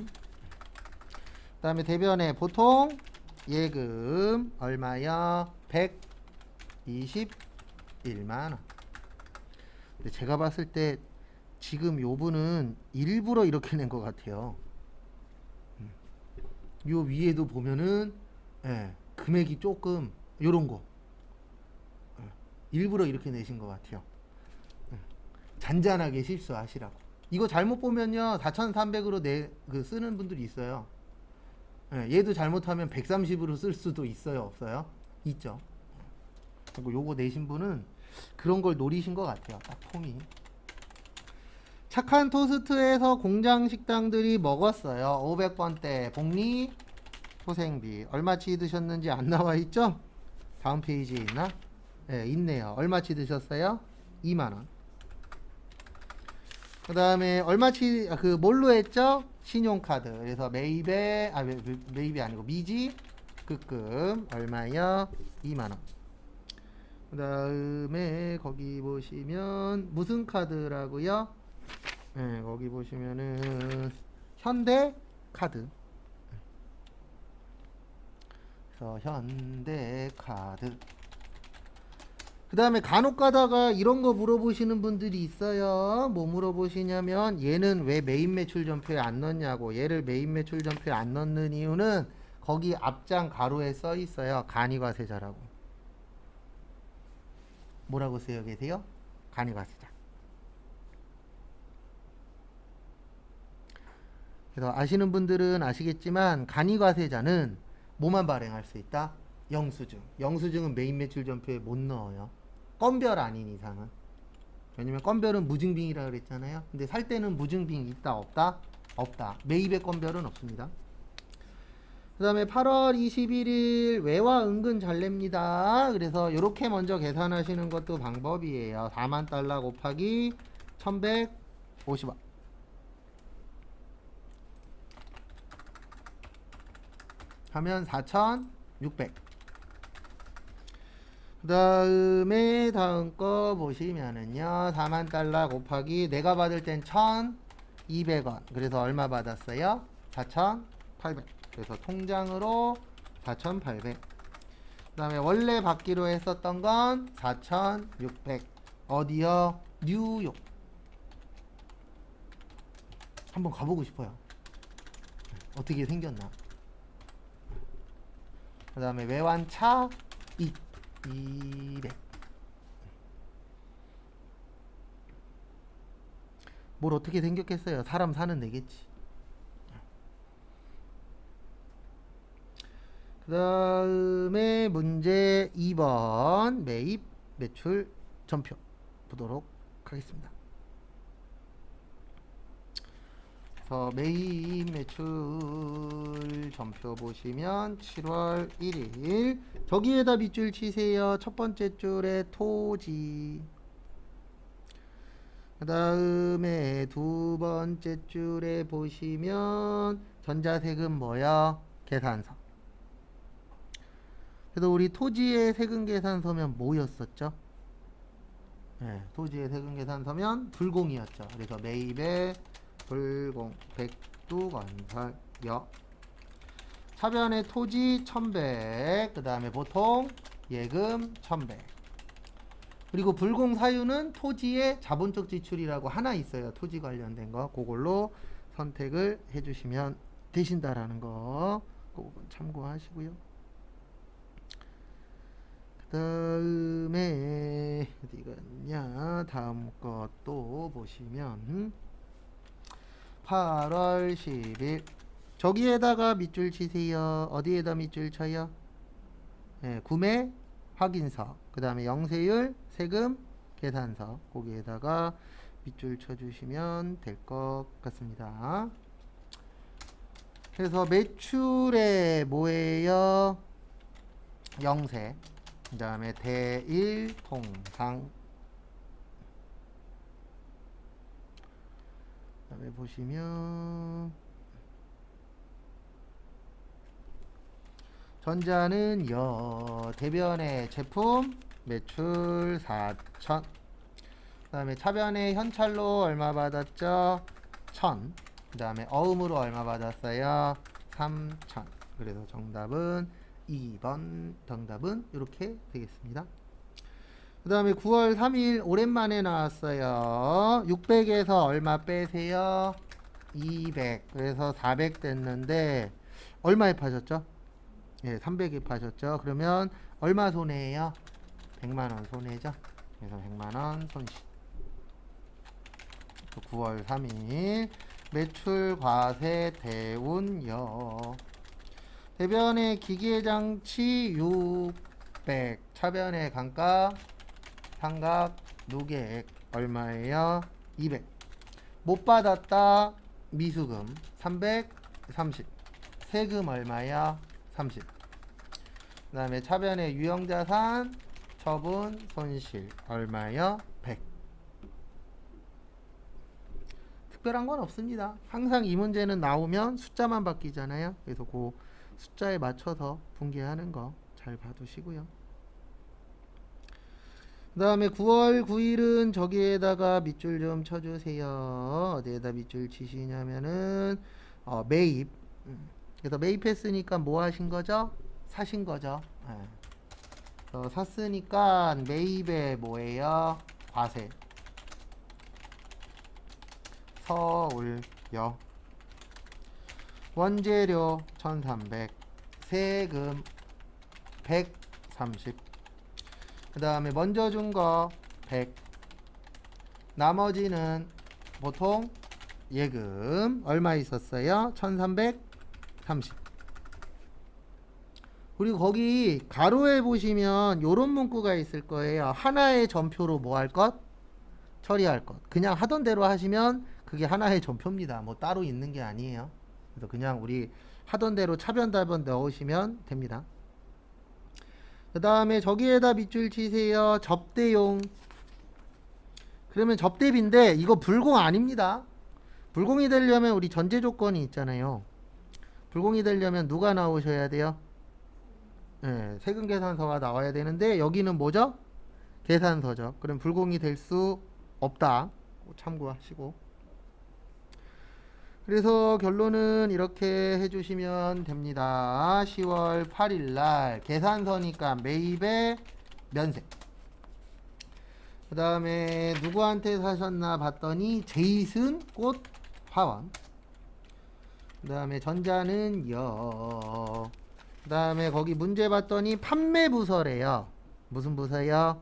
그 다음에 대변에 보통 예금 얼마요? 121만원. 근데 제가 봤을 때 지금 요 분은 일부러 이렇게 낸 것 같아요. 요 위에도 보면은 금액이 조금 요런 거 일부러 이렇게 내신 것 같아요. 잔잔하게 실수하시라고. 이거 잘못 보면요 4,300으로 쓰는 분들이 있어요. 얘도 잘못하면 130으로 쓸 수도 있어요, 없어요? 있죠. 그리고 요거 내신 분은 그런 걸 노리신 것 같아요. 딱 폼이. 착한 토스트에서 공장 식당들이 먹었어요. 500번대 복리 소생비 얼마치 드셨는지 안 나와 있죠? 다음 페이지에 있나? 네, 있네요. 얼마치 드셨어요? 2만원. 그 다음에 얼마치 뭘로 했죠? 신용카드. 그래서 매입에 매입이 아니고 미지 급금 얼마요? 2만원. 그 다음에 거기 보시면 무슨 카드라고요? 네, 거기 보시면은 현대카드. 그래서 현대카드. 그 다음에 간혹 가다가 이런 거 물어보시는 분들이 있어요. 뭐 물어보시냐면 얘는 왜 매입 매출 전표에 안 넣냐고. 얘를 매입 매출 전표에 안 넣는 이유는 거기 앞장 가로에 써 있어요. 간이과세자라고. 뭐라고 쓰여 계세요? 간이과세자. 그래서 아시는 분들은 아시겠지만 간이과세자는 뭐만 발행할 수 있다? 영수증. 영수증은 매입 매출 전표에 못 넣어요. 건별 아닌 이상은. 왜냐면 건별은 무증빙이라 그랬잖아요. 근데 살 때는 무증빙 있다 없다? 없다. 매입의 건별은 없습니다. 그 다음에 8월 21일 외화 은근 잘 냅니다. 그래서 이렇게 먼저 계산하시는 것도 방법이에요. 4만 달러 곱하기 1150원. 하면 4,600. 그 다음에 다음 거 보시면은요 4만 달러 곱하기 내가 받을 땐 1200원 그래서 얼마 받았어요? 4800 그래서 통장으로 4800 그 다음에 원래 받기로 했었던 건 4600 어디요? 뉴욕 한번 가보고 싶어요. 어떻게 생겼나. 그 다음에 외환차 200 뭘 어떻게 생겼겠어요. 사람 사는 데겠지. 그 다음에 문제 2번 매입 매출 전표 보도록 하겠습니다. 그래서 매입 매출 전표 보시면 7월 1일 저기에다 밑줄 치세요. 첫 번째 줄에 토지 그 다음에 두 번째 줄에 보시면 전자세금 뭐야? 계산서. 그래서 우리 토지의 세금 계산서면 뭐였었죠? 네, 토지의 세금 계산서면 불공이었죠. 그래서 매입의 불공 백두건설역 차변의 토지 1100 그 다음에 보통 예금 1100 그리고 불공 사유는 토지의 자본적 지출이라고 하나 있어요. 토지 관련된 거 그걸로 선택을 해주시면 되신다라는 거 그거 참고하시고요. 그 다음에 어디갔냐 다음 것도 보시면 8월 10일 저기에다가 밑줄 치세요. 어디에다 밑줄 쳐요? 네, 구매 확인서 그 다음에 영세율 세금 계산서 거기에다가 밑줄 쳐주시면 될 것 같습니다. 그래서 매출에 뭐예요? 영세 그 다음에 대일통상 그 다음에 보시면 전자는 대변의 제품 매출 4천 그 다음에 차변의 현찰로 얼마 받았죠? 1000 그 다음에 어음으로 얼마 받았어요? 3000 그래서 정답은 2번 정답은 이렇게 되겠습니다. 그 다음에 9월 3일 오랜만에 나왔어요. 600에서 얼마 빼세요? 200 그래서 400 됐는데 얼마에 파셨죠? 예, 300에 파셨죠. 그러면 얼마 손해예요? 100만원 손해죠. 그래서 100만원 손실. 9월 3일 매출 과세 대운여 대변의 기계장치 600 차변의 강가 상각 누계액 얼마예요? 200 못 받았다 미수금 330 세금 얼마야? 30 그 다음에 차변의 유형자산 처분 손실 얼마요? 100 특별한 건 없습니다. 항상 이 문제는 나오면 숫자만 바뀌잖아요. 그래서 그 숫자에 맞춰서 분개하는 거 잘 봐두시고요. 그 다음에 9월 9일은 저기에다가 밑줄 좀 쳐주세요. 어디에다 밑줄 치시냐면은 매입 그래서 매입했으니까 뭐 하신 거죠? 사신 거죠. 네. 샀으니까 매입에 뭐예요? 과세 서울역 원재료 1300 세금 130 그 다음에 먼저 준 거 100 나머지는 보통 예금 얼마 있었어요? 1330 그리고 거기 가로에 보시면 요런 문구가 있을 거예요. 하나의 전표로 뭐 할 것? 처리할 것. 그냥 하던 대로 하시면 그게 하나의 전표입니다. 뭐 따로 있는 게 아니에요. 그래서 그냥 우리 하던 대로 차변 답변 넣으시면 됩니다. 그 다음에 저기에다 밑줄 치세요. 접대용. 그러면 접대비인데 이거 불공 아닙니다. 불공이 되려면 우리 전제 조건이 있잖아요. 불공이 되려면 누가 나오셔야 돼요? 예, 세금 계산서가 나와야 되는데 여기는 뭐죠? 계산서죠. 그럼 불공이 될 수 없다. 참고하시고. 그래서 결론은 이렇게 해주시면 됩니다. 10월 8일 날 계산서니까 매입에 면세. 그 다음에 누구한테 사셨나 봤더니 제이슨 꽃 화원. 그 다음에 전자는 여. 그 다음에 거기 문제 봤더니 판매부서래요. 무슨 부서요?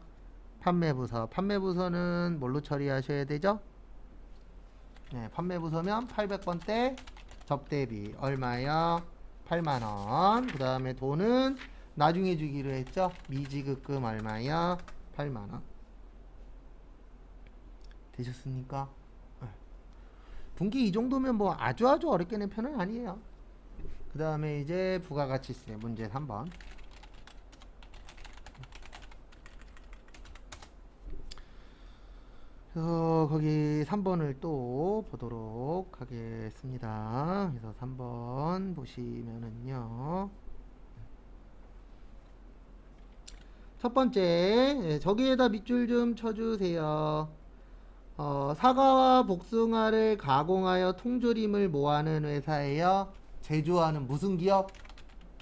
판매부서. 판매부서는 뭘로 처리하셔야 되죠? 네, 판매부서면 800번대 접대비 얼마요? 8만원. 그 다음에 돈은 나중에 주기로 했죠? 미지급금 얼마요? 8만원. 되셨습니까? 네. 분기 이 정도면 뭐 아주 어렵게 낸 편은 아니에요. 그 다음에 이제 부가가치세 문제 3번. 그래서 거기 3번을 또 보도록 하겠습니다. 그래서 3번 보시면은요. 첫 번째, 저기에다 밑줄 좀 쳐주세요. 사과와 복숭아를 가공하여 통조림을 모아는 회사예요. 제조하는 무슨 기업?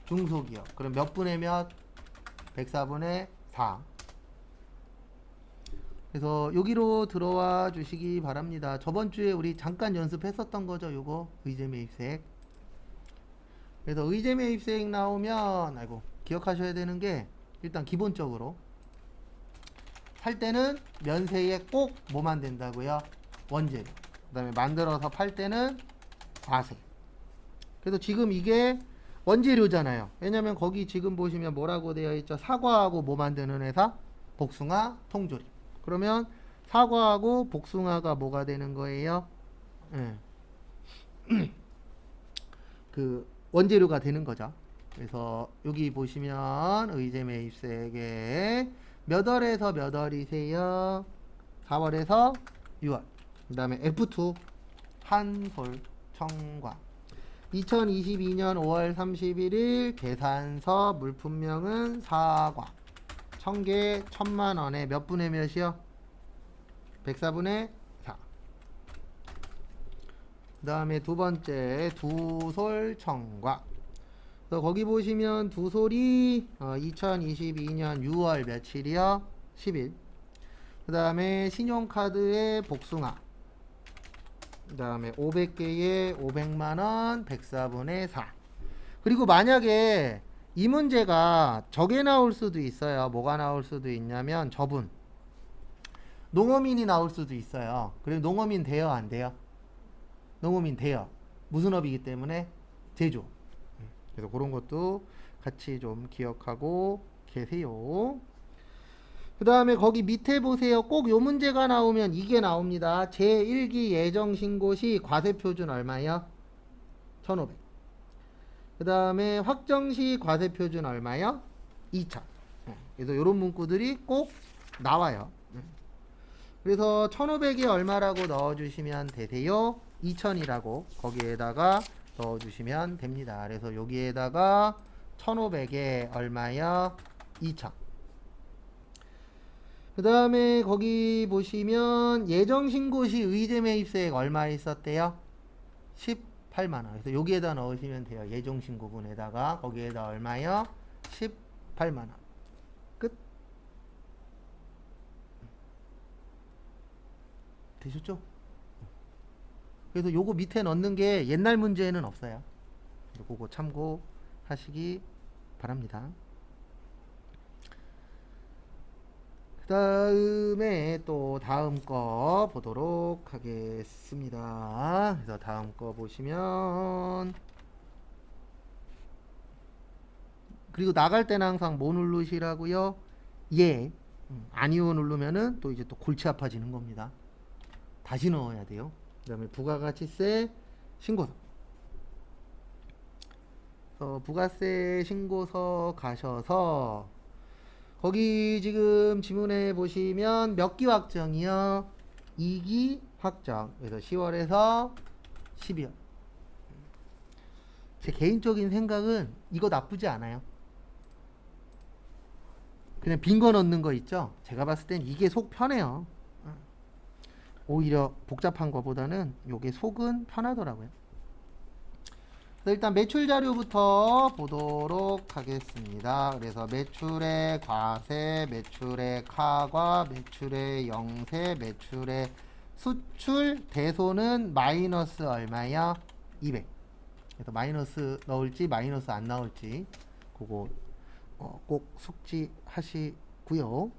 중소기업. 그럼 몇 분의 몇? 104분의 4. 그래서 여기로 들어와 주시기 바랍니다. 저번 주에 우리 잠깐 연습했었던 거죠. 요거 의제 매입세액. 그래서 의제 매입세액 나오면 기억하셔야 되는 게 일단 기본적으로 살 때는 면세에 꼭 뭐만 된다고요? 원재료. 그 다음에 만들어서 팔 때는 과세. 그래서 지금 이게 원재료잖아요. 왜냐면 거기 지금 보시면 뭐라고 되어 있죠? 사과하고 뭐 만드는 회사? 복숭아, 통조림. 그러면 사과하고 복숭아가 뭐가 되는 거예요? 그 원재료가 되는 거죠. 그래서 여기 보시면 의제 매입세액에 몇 월에서 몇 월이세요? 4월에서 6월. 그 다음에 F2 한솔 청과 2022년 5월 31일 계산서 물품명은 사과 1000개 1000만원에 몇 분의 몇이요? 104분의 4. 그 다음에 두 번째 두솔 청과. 그래서 거기 보시면 두솔이 2022년 6월 며칠이요? 10일. 그 다음에 신용카드의 복숭아. 그 다음에 500개에 500만원 104분의 4. 그리고 만약에 이 문제가 저게 나올 수도 있어요. 뭐가 나올 수도 있냐면 저분 농어민이 나올 수도 있어요. 그럼 농어민 돼요? 안 돼요? 농어민 돼요. 무슨 업이기 때문에? 제조. 그래서 그런 것도 같이 좀 기억하고 계세요. 그 다음에 거기 밑에 보세요. 꼭 요 문제가 나오면 이게 나옵니다. 제1기 예정신고시 과세표준 얼마요? 1500. 그 다음에 확정시 과세표준 얼마요? 2000. 그래서 요런 문구들이 꼭 나와요. 그래서 1500이 얼마라고 넣어주시면 되세요? 2000이라고 거기에다가 넣어주시면 됩니다. 그래서 여기에다가 1500에 얼마요? 2000. 그 다음에 거기 보시면 예정신고시 의제매입세액 얼마 있었대요? 18만원. 그래서 여기에다 넣으시면 돼요. 예정신고분에다가 거기에다 얼마요? 18만원. 끝. 되셨죠? 그래서 요거 밑에 넣는 게 옛날 문제에는 없어요. 그거 참고하시기 바랍니다. 그 다음에 또 다음 거 보도록 하겠습니다. 그래서 다음 거 보시면 그리고 나갈 때는 항상 뭐 누르시라고요? 예. 아니요 누르면은 또 이제 또 골치 아파지는 겁니다. 다시 넣어야 돼요. 그 다음에 부가가치세 신고서. 부가세 신고서 가셔서 거기 지금 지문에 보시면 몇 기 확정이요? 2기 확정. 그래서 10월에서 12월. 제 개인적인 생각은 이거 나쁘지 않아요. 그냥 빈 거 넣는 거 있죠. 제가 봤을 땐 이게 속 편해요. 오히려 복잡한 거보다는 요게 속은 편하더라고요. 일단 매출 자료부터 보도록 하겠습니다. 그래서 매출의 과세, 매출의 카과, 매출의 영세, 매출의 수출, 대손은 마이너스 얼마야? 200. 그래서 마이너스 넣을지 마이너스 안 나올지 그거 꼭 숙지하시고요.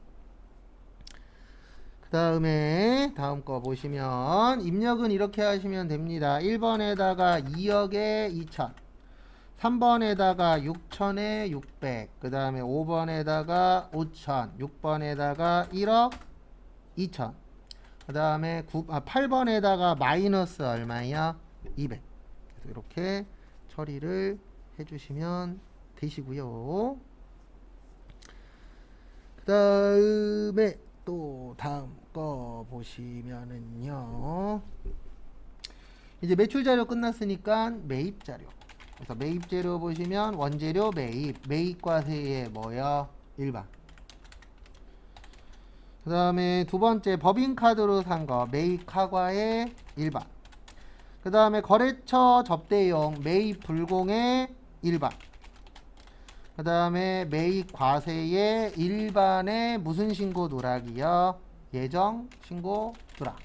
그 다음에 다음 거 보시면 입력은 이렇게 하시면 됩니다. 1번에다가 2억에 2천, 3번에다가 6천에 600, 그 다음에 5번에다가 5천, 6번에다가 1억 2천, 그 다음에 8번에다가 마이너스 얼마야? 200. 그래서 이렇게 처리를 해주시면 되시고요. 그 다음에 또 다음 거 보시면은요, 이제 매출 자료 끝났으니까 매입 자료. 그래서 매입 재료 보시면 원재료 매입과세의 뭐야? 일반. 그 다음에 두 번째 법인카드로 산 거 매입 카과의 일반. 그 다음에 거래처 접대용 매입 불공의 일반. 그 다음에 매입 과세의 일반의 무슨 신고 누락이요? 예정 신고 누락.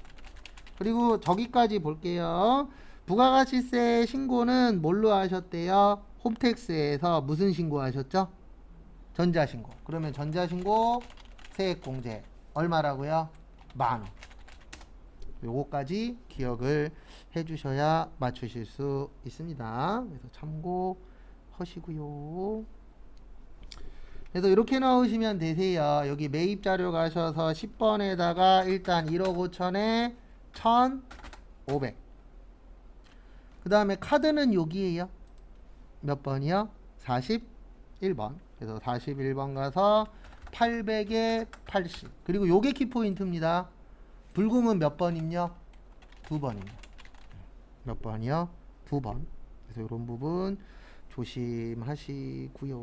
그리고 저기까지 볼게요. 부가가치세 신고는 뭘로 하셨대요? 홈택스에서 무슨 신고 하셨죠? 전자신고. 그러면 전자신고 세액공제 얼마라고요? 10,000원. 요거까지 기억을 해주셔야 맞추실 수 있습니다. 그래서 참고하시고요. 그래서 이렇게 넣으시면 되세요. 여기 매입 자료 가셔서 10번에다가 일단 1억 5천에 1,500. 그 다음에 카드는 여기에요. 몇 번이요? 41번. 그래서 41번 가서 800에 80. 그리고 요게 키포인트입니다. 불공은 몇 번이요? 2번입니다. 몇 번이요? 2번. 그래서 이런 부분 조심하시고요.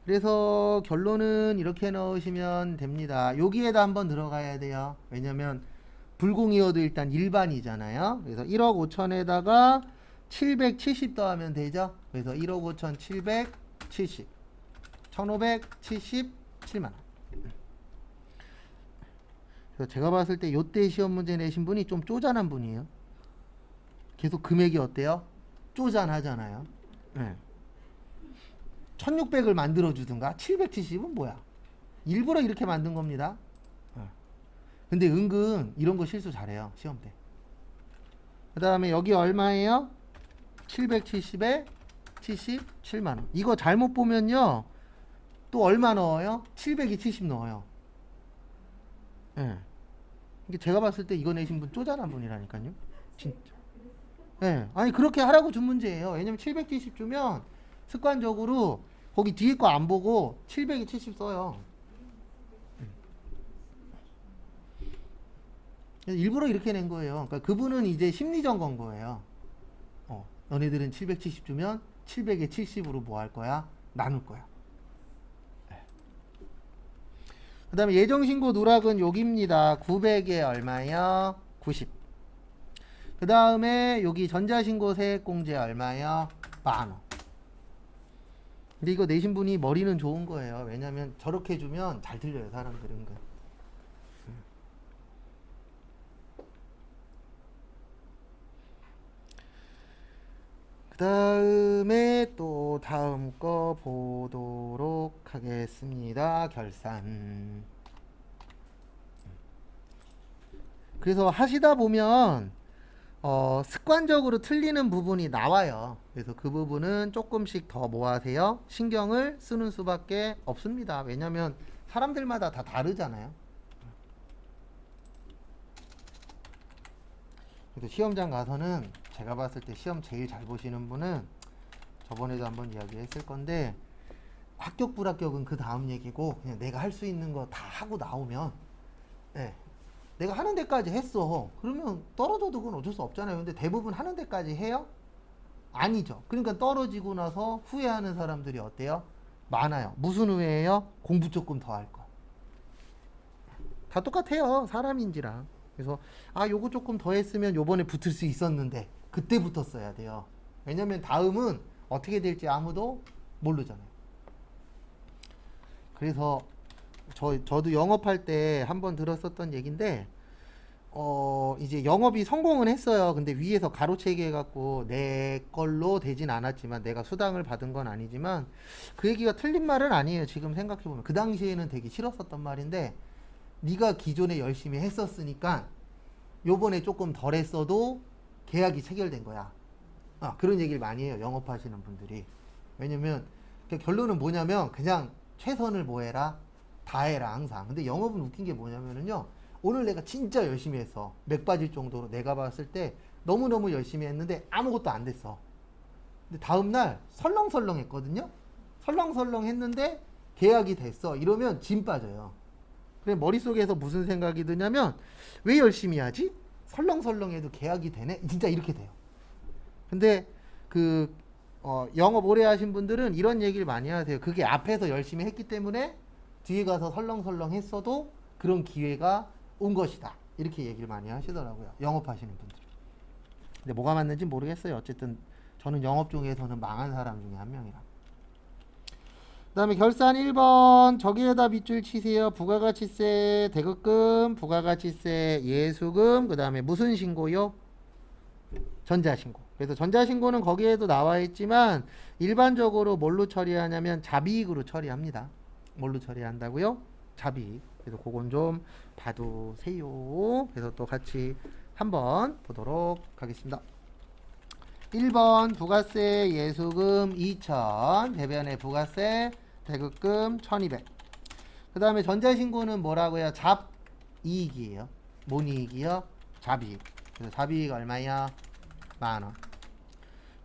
그래서 결론은 이렇게 넣으시면 됩니다. 여기에다 한번 들어가야 돼요. 왜냐면 불공이어도 일단 일반이잖아요. 그래서 1억 5천에다가 770 더하면 되죠. 그래서 1억 5천 770 1577만원. 그래서 제가 봤을 때 요때 시험 문제 내신 분이 좀 쪼잔한 분이에요. 계속 금액이 어때요? 쪼잔하잖아요. 네. 1600을 만들어 주든가 770은 뭐야? 일부러 이렇게 만든 겁니다. 근데 은근 이런 거 실수 잘해요. 시험 때. 그 다음에 여기 얼마예요? 770에 77만원. 이거 잘못 보면요 또 얼마 넣어요? 700이 70 넣어요. 예. 이게 제가 봤을 때 이거 내신 분 쪼잔한 분이라니까요. 진짜. 예. 아니 그렇게 하라고 준 문제예요. 왜냐면 770 주면 습관적으로 거기 뒤에 거 안 보고 700이 70 써요. 일부러 이렇게 낸 거예요. 그러니까 그분은 이제 심리전 건 거예요. 너네들은 770 주면 700에 70으로 뭐 할 거야? 나눌 거야. 그 다음에 예정신고 누락은 여기입니다. 900에 얼마요? 90. 그 다음에 여기 전자신고 세액공제 얼마요? 10,000원. 근데 이거 내신 분이 머리는 좋은 거예요. 왜냐면 저렇게 주면 잘 들려요, 사람들은. 그 다음에 또 다음 거 보도록 하겠습니다. 결산. 그래서 하시다 보면 습관적으로 틀리는 부분이 나와요. 그래서 그 부분은 조금씩 더 뭐 하세요? 신경을 쓰는 수밖에 없습니다. 왜냐면 사람들마다 다 다르잖아요. 그래서 시험장 가서는 제가 봤을 때 시험 제일 잘 보시는 분은 저번에도 한번 이야기했을 건데 합격 불합격은 그 다음 얘기고 그냥 내가 할 수 있는 거 다 하고 나오면 네, 내가 하는 데까지 했어. 그러면 떨어져도 그건 어쩔 수 없잖아요. 근데 대부분 하는 데까지 해요? 아니죠. 그러니까 떨어지고 나서 후회하는 사람들이 어때요? 많아요. 무슨 후회예요? 공부 조금 더 할 거. 다 똑같아요. 사람인지라. 그래서 요거 조금 더 했으면 요번에 붙을 수 있었는데 그때 붙었어야 돼요. 왜냐면 다음은 어떻게 될지 아무도 모르잖아요. 그래서 저도 영업할 때 한번 들었었던 얘기인데 이제 영업이 성공은 했어요. 근데 위에서 가로채기 해갖고 내 걸로 되진 않았지만 내가 수당을 받은 건 아니지만 그 얘기가 틀린 말은 아니에요. 지금 생각해보면 그 당시에는 되게 싫었었던 말인데 네가 기존에 열심히 했었으니까 요번에 조금 덜 했어도 계약이 체결된 거야. 그런 얘기를 많이 해요. 영업하시는 분들이. 왜냐면 결론은 뭐냐면 그냥 최선을 뭐해라 다해라 항상. 근데 영업은 웃긴 게 뭐냐면은요, 오늘 내가 진짜 열심히 했어. 맥 빠질 정도로 내가 봤을 때 너무너무 열심히 했는데 아무것도 안 됐어. 근데 다음날 설렁설렁 했거든요. 설렁설렁 했는데 계약이 됐어. 이러면 진 빠져요. 그래 머릿속에서 무슨 생각이 드냐면 왜 열심히 하지? 설렁설렁해도 계약이 되네? 진짜 이렇게 돼요. 근데 영업 오래 하신 분들은 이런 얘기를 많이 하세요. 그게 앞에서 열심히 했기 때문에 뒤에 가서 설렁설렁 했어도 그런 기회가 온 것이다. 이렇게 얘기를 많이 하시더라고요. 영업하시는 분들. 근데 뭐가 맞는지 모르겠어요. 어쨌든 저는 영업 중에서는 망한 사람 중에 한 명이라. 그 다음에 결산 1번 저기에다 밑줄 치세요. 부가가치세 대급금, 부가가치세 예수금, 그 다음에 무슨 신고요? 전자신고. 그래서 전자신고는 거기에도 나와 있지만 일반적으로 뭘로 처리하냐면 자비익으로 처리합니다. 뭘로 처리한다고요? 자비익. 그래서 그건 좀 봐두세요. 그래서 또 같이 한번 보도록 하겠습니다. 1번 부가세 예수금 2,000, 대변의 부가세 대급금 1,200. 그 다음에 전자신고는 뭐라고요? 잡이익이에요. 뭔 이익이요? 잡이익. 그래서 잡이익 얼마야? 10,000원.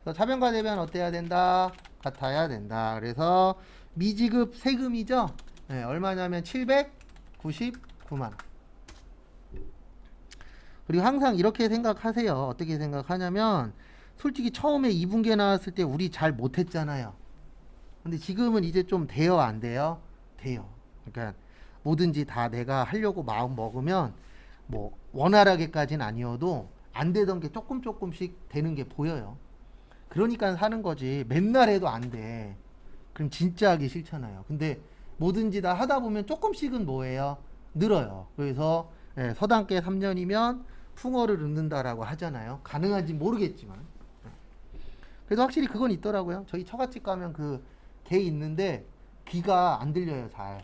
그래서 차변과 대변 어때야 된다? 같아야 된다. 그래서 미지급 세금이죠? 네, 얼마냐면 799만원. 그리고 항상 이렇게 생각하세요. 어떻게 생각하냐면 솔직히 처음에 2분기 나왔을 때 우리 잘 못했잖아요. 근데 지금은 이제 좀 돼요, 안 돼요? 돼요. 그러니까 뭐든지 다 내가 하려고 마음 먹으면 뭐 원활하게까지는 아니어도 안 되던 게 조금씩 되는 게 보여요. 그러니까 사는 거지. 맨날 해도 안 돼. 그럼 진짜 하기 싫잖아요. 근데 뭐든지 다 하다 보면 조금씩은 뭐예요? 늘어요. 그래서 서당계 3년이면 풍어를 읊는다라고 하잖아요. 가능한지 모르겠지만. 그래도 확실히 그건 있더라고요. 저희 처갓집 가면 그 개 있는데 귀가 안 들려요, 잘.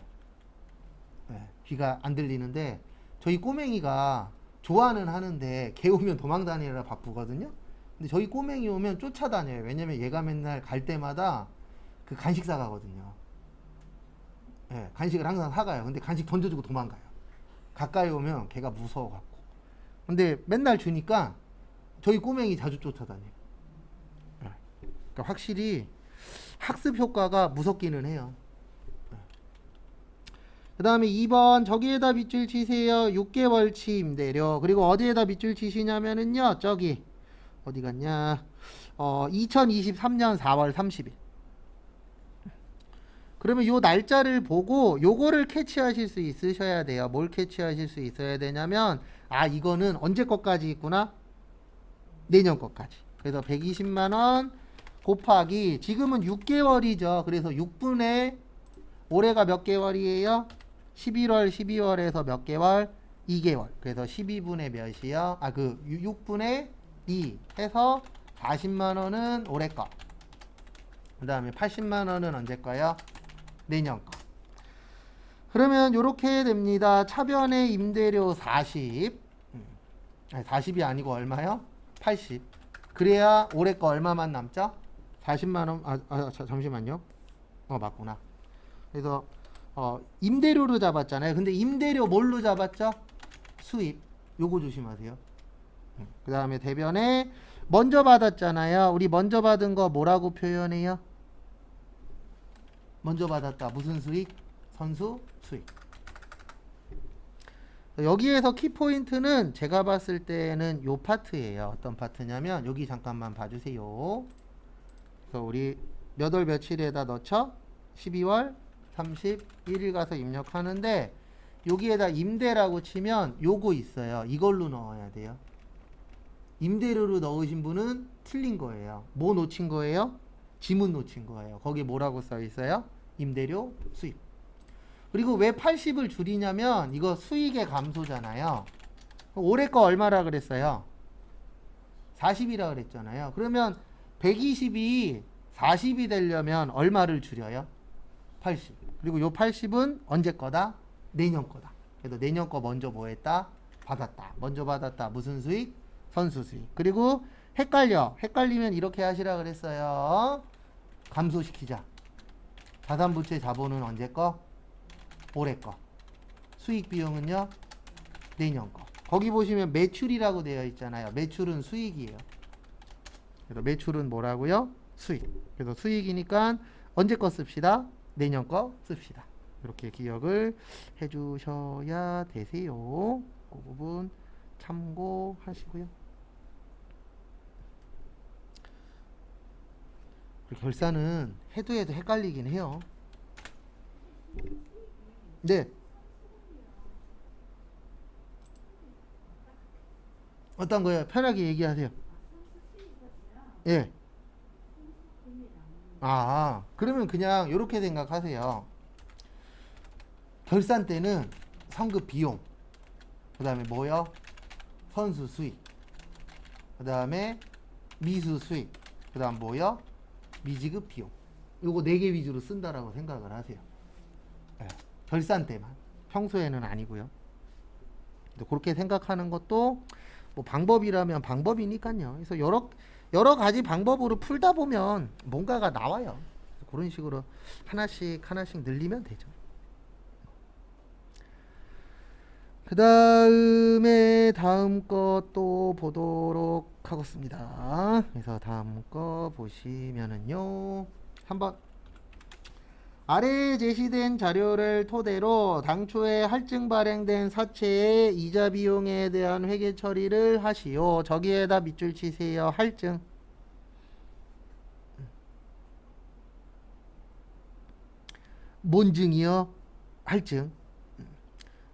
귀가 안 들리는데 저희 꼬맹이가 좋아는 하는데 개 오면 도망 다니느라 바쁘거든요. 근데 저희 꼬맹이 오면 쫓아다녀요. 왜냐면 얘가 맨날 갈 때마다 그 간식 사가거든요. 간식을 항상 사가요. 근데 간식 던져주고 도망가요. 가까이 오면 걔가 무서워갖고. 근데 맨날 주니까 저희 꼬맹이 자주 쫓아다녀요. 그러니까 확실히 학습 효과가 무섭기는 해요. 그 다음에 2번 저기에다 밑줄 치세요. 6개월치 임대료. 그리고 어디에다 밑줄 치시냐면은요, 저기 어디 갔냐, 2023년 4월 30일. 그러면 요 날짜를 보고 요거를 캐치하실 수 있으셔야 돼요. 뭘 캐치하실 수 있어야 되냐면 이거는 언제 것까지 있구나? 내년 것까지. 그래서 120만원 곱하기 지금은 6개월이죠. 그래서 6분의 올해가 몇 개월이에요? 11월, 12월에서 몇 개월? 2개월. 그래서 12분의 몇이요? 6분의 2 해서 40만원은 올해 거. 그 다음에 80만원은 언제 거요? 내년 거. 그러면 요렇게 됩니다. 차변의 임대료 40. 40이 아니고 얼마요? 80. 그래야 올해 거 얼마만 남죠? 40만원. 잠시만요. 맞구나. 그래서 임대료로 잡았잖아요. 근데 임대료 뭘로 잡았죠? 수입. 요거 조심하세요. 그 다음에 대변에 먼저 받았잖아요. 우리 먼저 받은 거 뭐라고 표현해요? 먼저 받았다. 무슨 수익? 선수 수익. 여기에서 키포인트는 제가 봤을 때는 요 파트예요. 어떤 파트냐면 여기 잠깐만 봐주세요. 그래서 우리 몇 월 며칠에다 넣죠? 12월 31일 가서 입력하는데 여기에다 임대라고 치면 요거 있어요. 이걸로 넣어야 돼요. 임대료로 넣으신 분은 틀린 거예요. 뭐 놓친 거예요? 지문 놓친 거예요. 거기 뭐라고 써 있어요? 임대료 수입. 그리고 왜 80을 줄이냐면 이거 수익의 감소잖아요. 올해 거 얼마라 그랬어요? 40이라 그랬잖아요. 그러면 120이 40이 되려면 얼마를 줄여요? 80. 그리고 요 80은 언제 거다? 내년 거다. 그래서 내년 거 먼저 뭐 했다? 받았다. 먼저 받았다. 무슨 수익? 선수 수익. 그리고 헷갈리면 이렇게 하시라 그랬어요. 감소시키자. 자산부채 자본은 언제 거? 올해 거. 수익 비용은요? 내년 거. 거기 보시면 매출이라고 되어 있잖아요. 매출은 수익이에요. 그래서 매출은 뭐라고요? 수익. 그래서 수익이니까 언제 거 씁시다? 내년 거 씁시다. 이렇게 기억을 해 주셔야 되세요. 그 부분 참고하시고요. 결산은 해도 헷갈리긴 해요. 네. 어떤 거예요? 편하게 얘기하세요. 예. 그러면 그냥 이렇게 생각하세요. 결산 때는 성급 비용, 그 다음에 뭐요? 선수 수익, 그 다음에 미수 수익, 그 다음 뭐요? 미지급 비용. 요거 4개 위주로 쓴다라고 생각을 하세요. 예. 결산 때만. 평소에는 아니고요. 그렇게 생각하는 것도 뭐 방법이라면 방법이니까요. 그래서 여러 가지 방법으로 풀다 보면 뭔가가 나와요. 그런 식으로 하나씩 늘리면 되죠. 그 다음에 다음 것도 보도록 하겠습니다. 그래서 다음 거 보시면은요. 한번 아래에 제시된 자료를 토대로 당초에 할증 발행된 사채의 이자 비용에 대한 회계 처리를 하시오. 저기에다 밑줄 치세요. 할증. 뭔 증이요? 할증.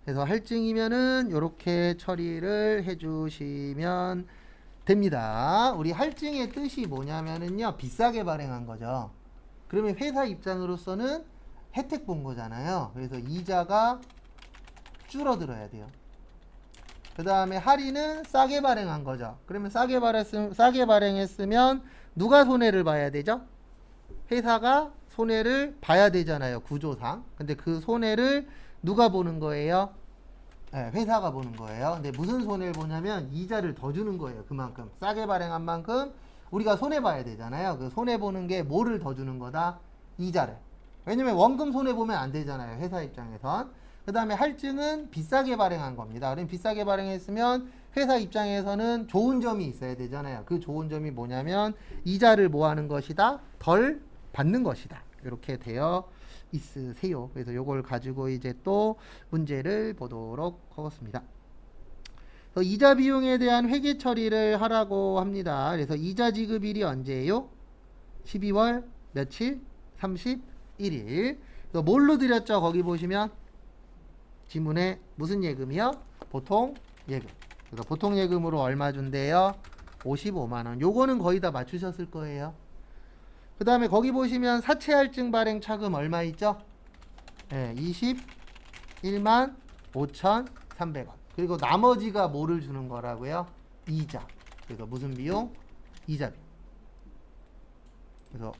그래서 할증이면은 이렇게 처리를 해주시면 됩니다. 우리 할증의 뜻이 뭐냐면은요, 비싸게 발행한 거죠. 그러면 회사 입장으로서는 혜택 본 거잖아요. 그래서 이자가 줄어들어야 돼요. 그 다음에 할인은 싸게 발행한 거죠. 그러면 싸게 발행했으면 누가 손해를 봐야 되죠? 회사가 손해를 봐야 되잖아요. 구조상. 근데 그 손해를 누가 보는 거예요? 네, 회사가 보는 거예요. 근데 무슨 손해를 보냐면 이자를 더 주는 거예요. 그만큼 싸게 발행한 만큼 우리가 손해 봐야 되잖아요. 그 손해 보는 게 뭐를 더 주는 거다? 이자를. 왜냐면 원금 손해 보면 안 되잖아요. 회사 입장에선. 그 다음에 할증은 비싸게 발행한 겁니다. 그럼 비싸게 발행했으면 회사 입장에서는 좋은 점이 있어야 되잖아요. 그 좋은 점이 뭐냐면 이자를 뭐 하는 것이다? 덜 받는 것이다. 이렇게 되어 있으세요. 그래서 요걸 가지고 이제 또 문제를 보도록 하겠습니다. 이자 비용에 대한 회계 처리를 하라고 합니다. 그래서 이자 지급일이 언제예요? 12월 며칠? 31일. 뭘로 드렸죠? 거기 보시면 지문에 무슨 예금이요? 보통 예금. 그래서 보통 예금으로 얼마 준대요? 55만원. 요거는 거의 다 맞추셨을 거예요. 그 다음에 거기 보시면 사채 할증 발행 차금 얼마 있죠? 네, 21만 5,300원. 그리고 나머지가 뭐를 주는 거라고요? 이자. 그래서 무슨 비용? 이자 비용. 그래서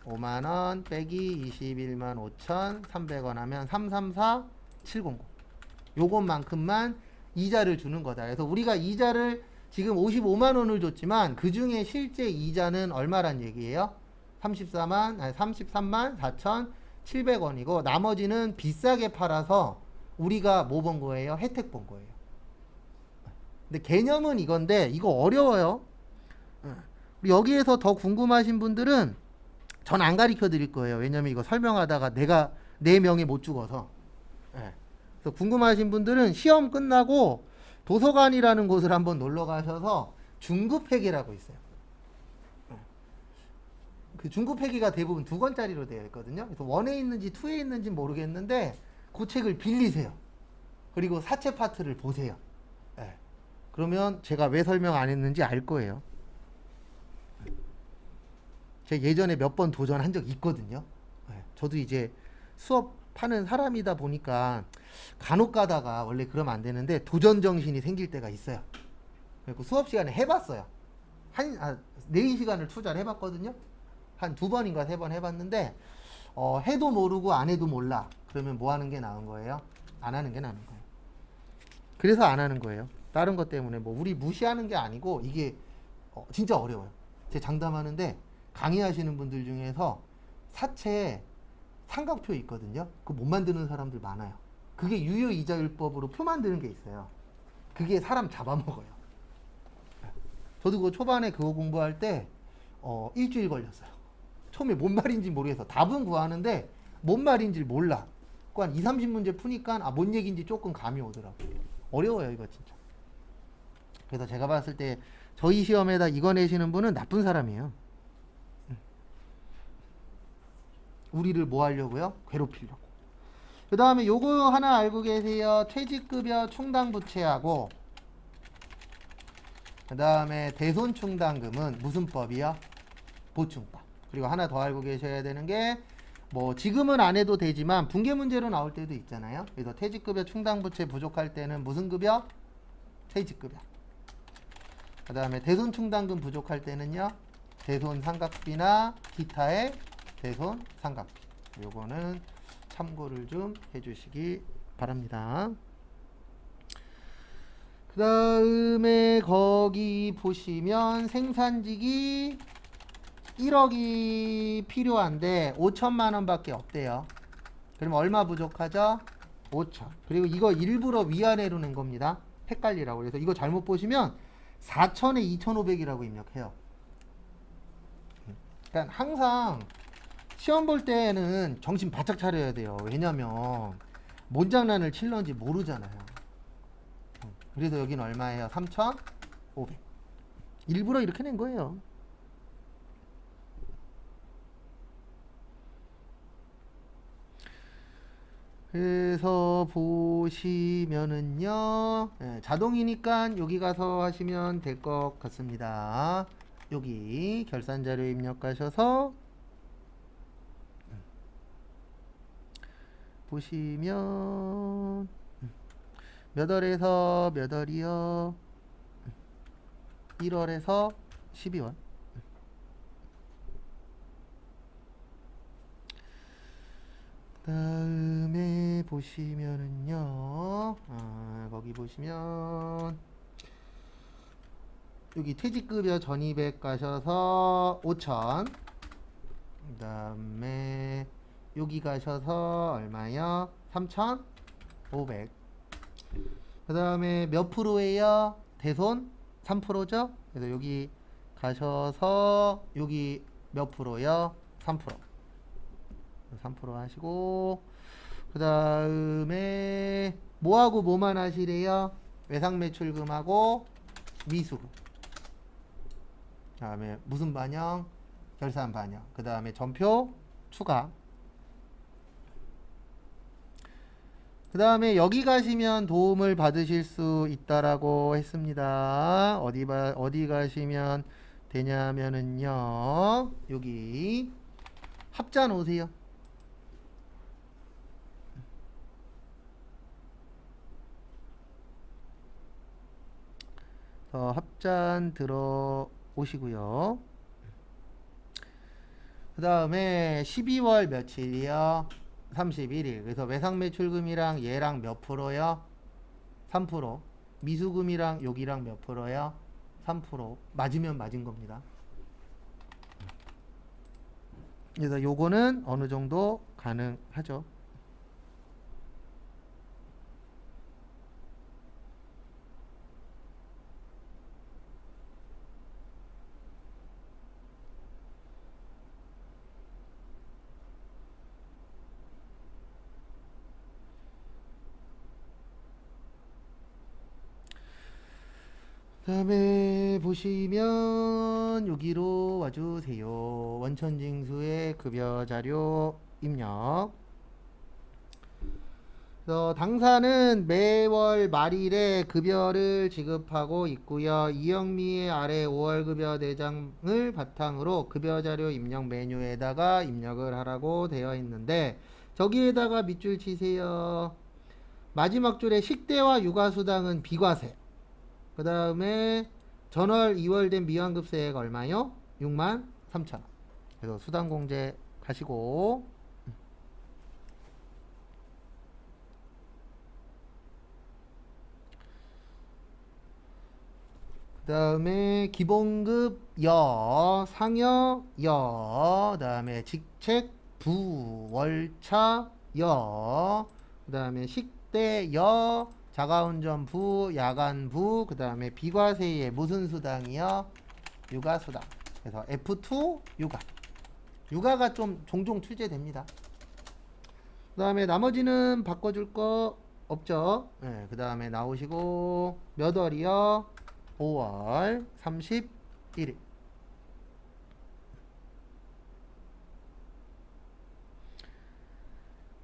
55만원 빼기 21만 5,300원 하면 334700. 요것만큼만 이자를 주는 거다. 그래서 우리가 이자를 지금 55만원을 줬지만 그 중에 실제 이자는 얼마란 얘기예요? 33만 4,700원이고 나머지는 비싸게 팔아서 우리가 뭐 본 거예요? 혜택 본 거예요. 근데 개념은 이건데 이거 어려워요. 여기에서 더 궁금하신 분들은 전 안 가르쳐 드릴 거예요. 왜냐면 이거 설명하다가 내가 내 명에 못 죽어서. 그래서 궁금하신 분들은 시험 끝나고 도서관이라는 곳을 한번 놀러 가셔서 중급회계라고 있어요. 그 중급 회계가 대부분 2권짜리로 되어 있거든요. 그래서 1에 있는지 2에 있는지 모르겠는데 그 책을 빌리세요. 그리고 사채 파트를 보세요. 예. 그러면 제가 왜 설명 안 했는지 알 거예요. 제가 예전에 몇 번 도전한 적 있거든요. 예. 저도 이제 수업하는 사람이다 보니까 간혹 가다가 원래 그러면 안 되는데 도전 정신이 생길 때가 있어요. 그리고 수업 시간에 해봤어요. 4시간을 투자를 해봤거든요. 한 2번인가 3번 해봤는데 해도 모르고 안 해도 몰라. 그러면 뭐 하는 게 나은 거예요? 안 하는 게 나은 거예요. 그래서 안 하는 거예요. 다른 것 때문에 뭐 우리 무시하는 게 아니고 이게 진짜 어려워요. 제가 장담하는데 강의하시는 분들 중에서 사채 삼각표 있거든요. 그거 못 만드는 사람들 많아요. 그게 유효이자율법으로 표 만드는 게 있어요. 그게 사람 잡아먹어요. 저도 그 초반에 그거 공부할 때 일주일 걸렸어요. 처음에 뭔 말인지 모르겠어. 답은 구하는데 뭔 말인지 몰라. 그 한 2, 30문제 푸니까 뭔 얘기인지 조금 감이 오더라고요. 어려워요 이거 진짜. 그래서 제가 봤을 때 저희 시험에다 이거 내시는 분은 나쁜 사람이에요. 우리를 뭐 하려고요? 괴롭히려고. 그 다음에 요거 하나 알고 계세요. 퇴직급여 충당부채하고 그 다음에 대손충당금은 무슨 법이요? 보충법. 그리고 하나 더 알고 계셔야 되는 게 뭐 지금은 안 해도 되지만 분계 문제로 나올 때도 있잖아요. 그래서 퇴직급여 충당부채 부족할 때는 무슨 급여? 퇴직급여. 그 다음에 대손충당금 부족할 때는요. 대손상각비나 기타의 대손상각비. 요거는 참고를 좀 해주시기 바랍니다. 그 다음에 거기 보시면 생산직이 1억이 필요한데 5천만 원밖에 없대요. 그러면 얼마 부족하죠? 5천. 그리고 이거 일부러 위아래로 낸 겁니다. 헷갈리라고. 그래서 이거 잘못 보시면 4천에 2,500이라고 입력해요. 그러니까 항상 시험 볼 때는 정신 바짝 차려야 돼요. 왜냐면 뭔 장난을 칠런지 모르잖아요. 그래서 여기는 얼마예요? 3,500. 일부러 이렇게 낸 거예요. 그래서 보시면은요, 자동이니까 여기 가서 하시면 될 것 같습니다. 여기 결산자료 입력하셔서 보시면 몇 월에서 몇 월이요? 1월에서 12월. 다음에 보시면은요, 거기 보시면 여기 퇴직급여 전입액 가셔서 5천. 그 다음에 여기 가셔서 얼마요? 3,500. 그 다음에 몇 프로예요? 대손 3%죠? 그래서 여기 가셔서 여기 몇 프로요? 3%. 3% 하시고 그 다음에 뭐하고 뭐만 하시래요? 외상매출금하고 미수금. 그 다음에 무슨 반영? 결산 반영. 그 다음에 전표 추가. 그 다음에 여기 가시면 도움을 받으실 수 있다라고 했습니다. 어디 가시면 되냐면은요, 여기 합잔 오세요. 합잔 들어오시고요. 그 다음에 12월 며칠이요? 31일. 그래서 외상매출금이랑 얘랑 몇 프로요? 3%. 미수금이랑 여기랑 몇 프로요? 3%. 맞으면 맞은 겁니다. 그래서 요거는 어느 정도 가능하죠. 다음에 보시면 여기로 와주세요. 원천징수의 급여 자료 입력. 그래서 당사는 매월 말일에 급여를 지급하고 있고요. 이영미의 아래 5월 급여 대장을 바탕으로 급여 자료 입력 메뉴에다가 입력을 하라고 되어 있는데 저기에다가 밑줄 치세요. 마지막 줄에 식대와 육아수당은 비과세. 그 다음에 전월 2월 된 미완급세액 얼마요? 63,000원. 그래서 수당공제 가시고 그 다음에 기본급 상여 그 다음에 직책 월차 그 다음에 식대 자가운전부 야간부 그 다음에 비과세에 무슨 수당이요? 육아수당. 그래서 F2 육아가 좀 종종 출제됩니다. 그 다음에 나머지는 바꿔줄 거 없죠. 네, 그 다음에 나오시고 몇 월이요? 5월 31일.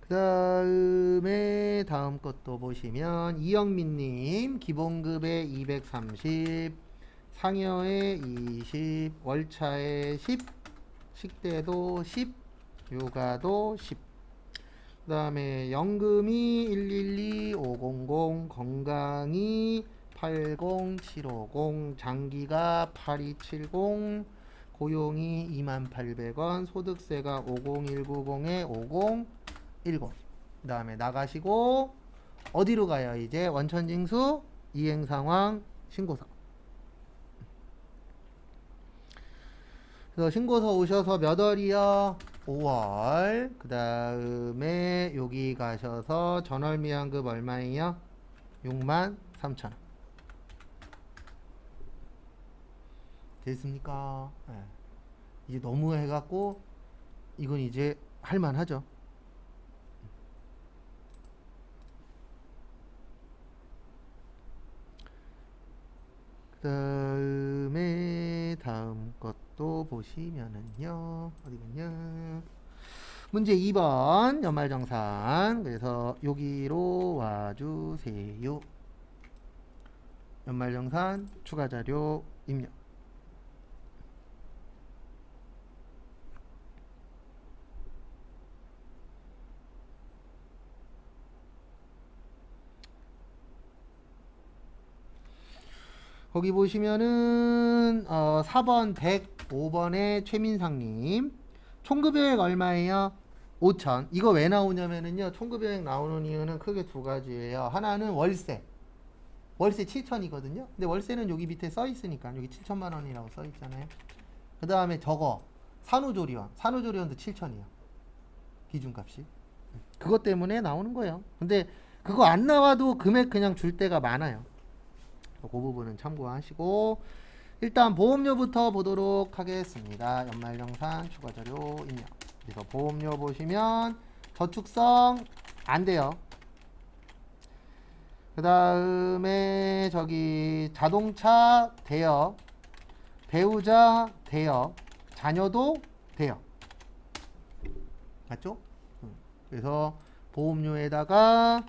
그 다음에 다음 것도 보시면 이영민님 기본급에 230, 상여에 20, 월차에 10, 식대도 10, 육아도 10. 그 다음에 연금이 112, 500, 건강이 80, 750, 장기가 8270, 고용이 28,000원, 소득세가 50190에 5010. 그 다음에 나가시고 어디로 가요? 이제 원천징수 이행상황 신고서. 그래서 신고서 오셔서 몇 월이요? 5월. 그 다음에 여기 가셔서 전월 미완급 얼마예요? 63,000원. 됐습니까? 네. 이제 너무 해갖고 이건 이제 할만하죠. 그 다음에 다음 것도 보시면은요 어디갔냐 문제 2번 연말정산. 그래서 여기로 와주세요. 연말정산 추가자료 입력. 거기 보시면은 4번 105번에 최민상님 총급여액 얼마예요? 5천. 이거 왜 나오냐면은요 총급여액 나오는 이유는 크게 두 가지예요. 하나는 월세 7천이거든요. 근데 월세는 여기 밑에 써 있으니까 여기 7천만 원이라고 써 있잖아요. 그 다음에 저거 산후조리원도 7천이에요. 기준값이. 그것 때문에 나오는 거예요. 근데 그거 안 나와도 금액 그냥 줄 때가 많아요. 그 부분은 참고하시고 일단 보험료부터 보도록 하겠습니다. 연말정산 추가자료 입력. 그래서 보험료 보시면 저축성 안 돼요. 그 다음에 저기 자동차 돼요. 배우자 돼요. 자녀도 돼요. 맞죠? 그래서 보험료에다가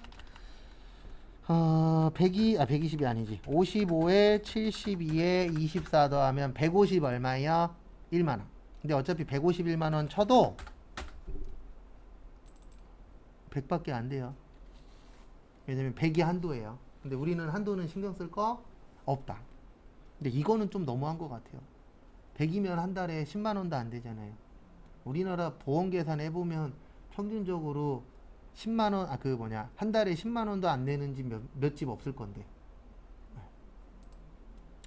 120이 아니지. 55에 72에 24 더하면 150 얼마야? 1만원. 근데 어차피 151만원 쳐도 100밖에 안 돼요. 왜냐면 100이 한도예요. 근데 우리는 한도는 신경 쓸 거 없다. 근데 이거는 좀 너무한 것 같아요. 100이면 한 달에 10만원도 안 되잖아요. 우리나라 보험 계산 해보면 평균적으로 10만원, 한 달에 10만원도 안 내는 집 몇 집 없을 건데.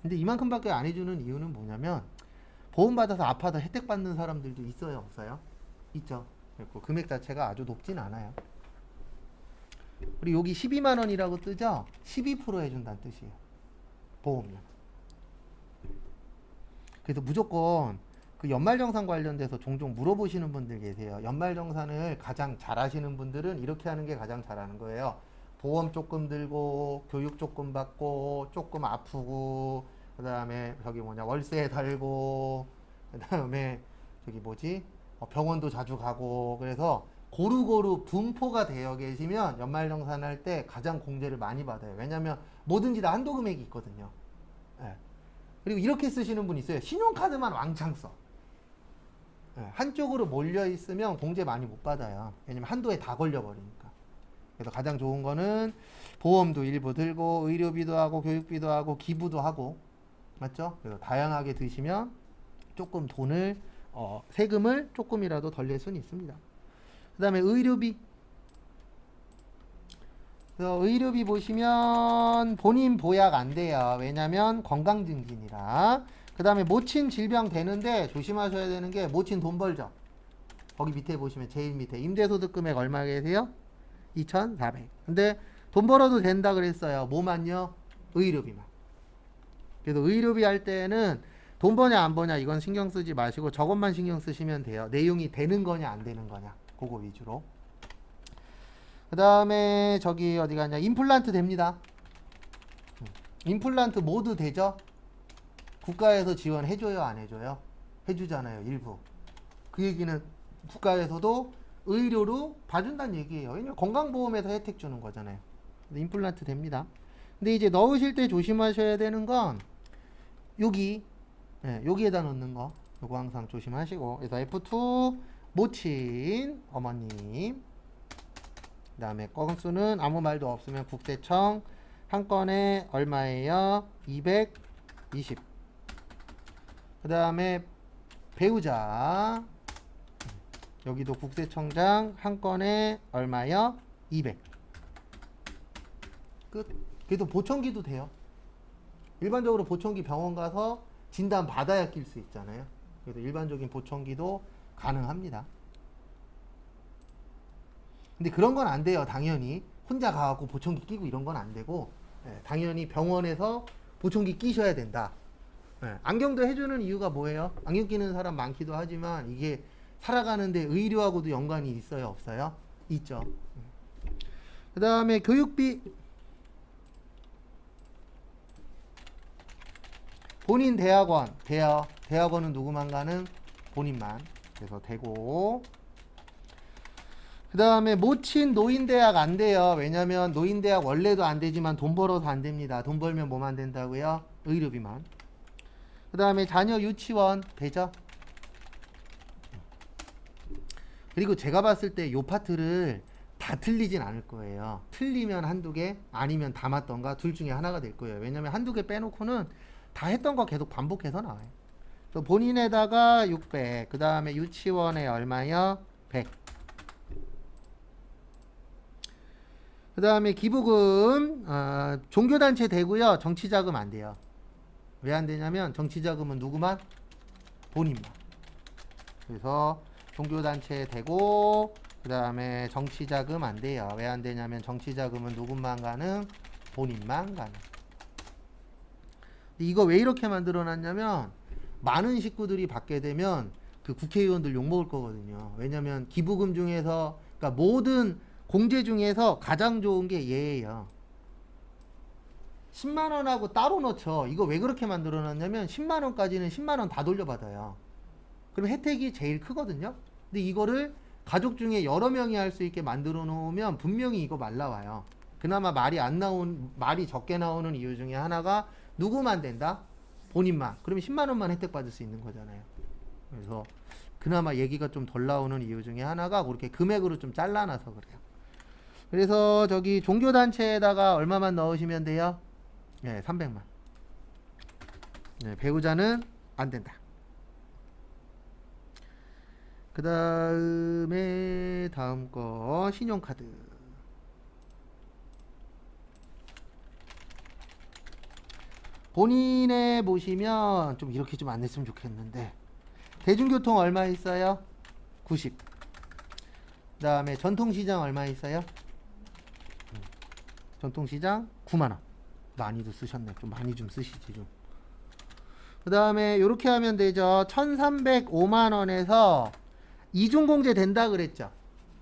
근데 이만큼밖에 안 해주는 이유는 뭐냐면, 보험받아서 아파서 혜택 받는 사람들도 있어요, 없어요? 있죠. 그리고 금액 자체가 아주 높진 않아요. 그리고 여기 12만원이라고 뜨죠? 12% 해준다는 뜻이에요. 보험료. 그래서 무조건 그 연말정산 관련돼서 종종 물어보시는 분들 계세요. 연말정산을 가장 잘하시는 분들은 이렇게 하는 게 가장 잘하는 거예요. 보험 조금 들고 교육 조금 받고 조금 아프고 그 다음에 저기 뭐냐 월세 달고 그 다음에 저기 뭐지 병원도 자주 가고 그래서 고루고루 분포가 되어 계시면 연말정산할 때 가장 공제를 많이 받아요. 왜냐면 뭐든지 다 한도 금액이 있거든요. 예. 그리고 이렇게 쓰시는 분 있어요. 신용카드만 왕창 써. 예. 한쪽으로 몰려 있으면 공제 많이 못 받아요. 왜냐면 한도에 다 걸려버리니까. 그래서 가장 좋은 거는 보험도 일부 들고 의료비도 하고 교육비도 하고 기부도 하고 맞죠? 그래서 다양하게 드시면 조금 돈을 세금을 조금이라도 덜 낼 수는 있습니다. 그 다음에 의료비. 그래서 의료비 보시면 본인 보약 안 돼요. 왜냐면 건강증진이라. 그 다음에 모친 질병 되는데 조심하셔야 되는 게 모친 돈 벌죠. 거기 밑에 보시면 제일 밑에 임대소득 금액 얼마 계세요? 2,400. 근데 돈 벌어도 된다 그랬어요. 뭐만요? 의료비만. 그래서 의료비 할 때는 돈 버냐 안 버냐 이건 신경 쓰지 마시고 저것만 신경 쓰시면 돼요. 내용이 되는 거냐 안 되는 거냐 그거 위주로. 그 다음에 저기 어디 가냐 임플란트 됩니다. 임플란트 모두 되죠? 국가에서 지원해줘요 안 해줘요? 해주잖아요 일부. 그 얘기는 국가에서도 의료로 봐준다는 얘기예요. 왜냐면 건강보험에서 혜택 주는 거잖아요. 임플란트 됩니다. 근데 이제 넣으실 때 조심하셔야 되는 건 여기 여기에다 넣는 거 요거 항상 조심하시고. 그래서 F2 모친 어머님 그 다음에 건수는 아무 말도 없으면 국세청 한 건에 얼마예요? 220. 그 다음에 배우자 여기도 국세청장 한 건에 얼마요? 200. 끝. 그래도 보청기도 돼요. 일반적으로 보청기 병원 가서 진단 받아야 낄 수 있잖아요. 그래서 일반적인 보청기도 가능합니다. 근데 그런 건 안 돼요. 당연히 혼자 가갖고 보청기 끼고 이런 건 안 되고 당연히 병원에서 보청기 끼셔야 된다. 안경도 해주는 이유가 뭐예요? 안경 끼는 사람 많기도 하지만 이게 살아가는데 의료하고도 연관이 있어요? 없어요? 있죠. 그 다음에 교육비. 본인 대학원 돼요. 대학원은 누구만 가는? 본인만. 그래서 되고. 그 다음에 모친 노인대학 안 돼요. 왜냐면 노인대학 원래도 안 되지만 돈 벌어서 안 됩니다. 돈 벌면 뭐만 된다고요? 의료비만. 그 다음에 자녀 유치원 되죠? 그리고 제가 봤을 때 요 파트를 다 틀리진 않을 거예요. 틀리면 한두 개, 아니면 다 맞던가 둘 중에 하나가 될 거예요. 왜냐면 한두 개 빼놓고는 다 했던 거 계속 반복해서 나와요. 그래서 본인에다가 600, 그 다음에 유치원에 얼마요? 100. 그 다음에 기부금, 종교단체 되고요. 정치자금 안 돼요. 왜 안 되냐면 정치자금은 누구만? 본인만. 그래서 종교단체 되고 그 다음에 정치자금 안 돼요. 왜 안 되냐면 정치자금은 누구만 가능? 본인만 가능. 이거 왜 이렇게 만들어 놨냐면 많은 식구들이 받게 되면 그 국회의원들 욕먹을 거거든요. 왜냐면 기부금 중에서 그러니까 모든 공제 중에서 가장 좋은 게 얘예요. 10만원하고 따로 넣죠. 이거 왜 그렇게 만들어 놨냐면 10만원까지는 10만원 다 돌려받아요. 그럼 혜택이 제일 크거든요. 근데 이거를 가족 중에 여러 명이 할 수 있게 만들어 놓으면 분명히 이거 말라와요. 그나마 말이 적게 나오는 이유 중에 하나가 누구만 된다? 본인만. 그러면 10만원만 혜택 받을 수 있는 거잖아요. 그래서 그나마 얘기가 좀 덜 나오는 이유 중에 하나가 그렇게 금액으로 좀 잘라놔서 그래요. 그래서 저기 종교단체에다가 얼마만 넣으시면 돼요? 네, 300만. 네, 배우자는 안 된다. 그 다음에 다음 거 신용카드. 본인에 보시면 좀 이렇게 좀 안 냈으면 좋겠는데 대중교통 얼마 있어요? 90. 그 다음에 전통시장 얼마 있어요? 전통시장 9만원. 많이도 쓰셨네. 좀 많이 좀 쓰시지 좀. 그 다음에 이렇게 하면 되죠. 1305만원에서 이중공제 된다 그랬죠.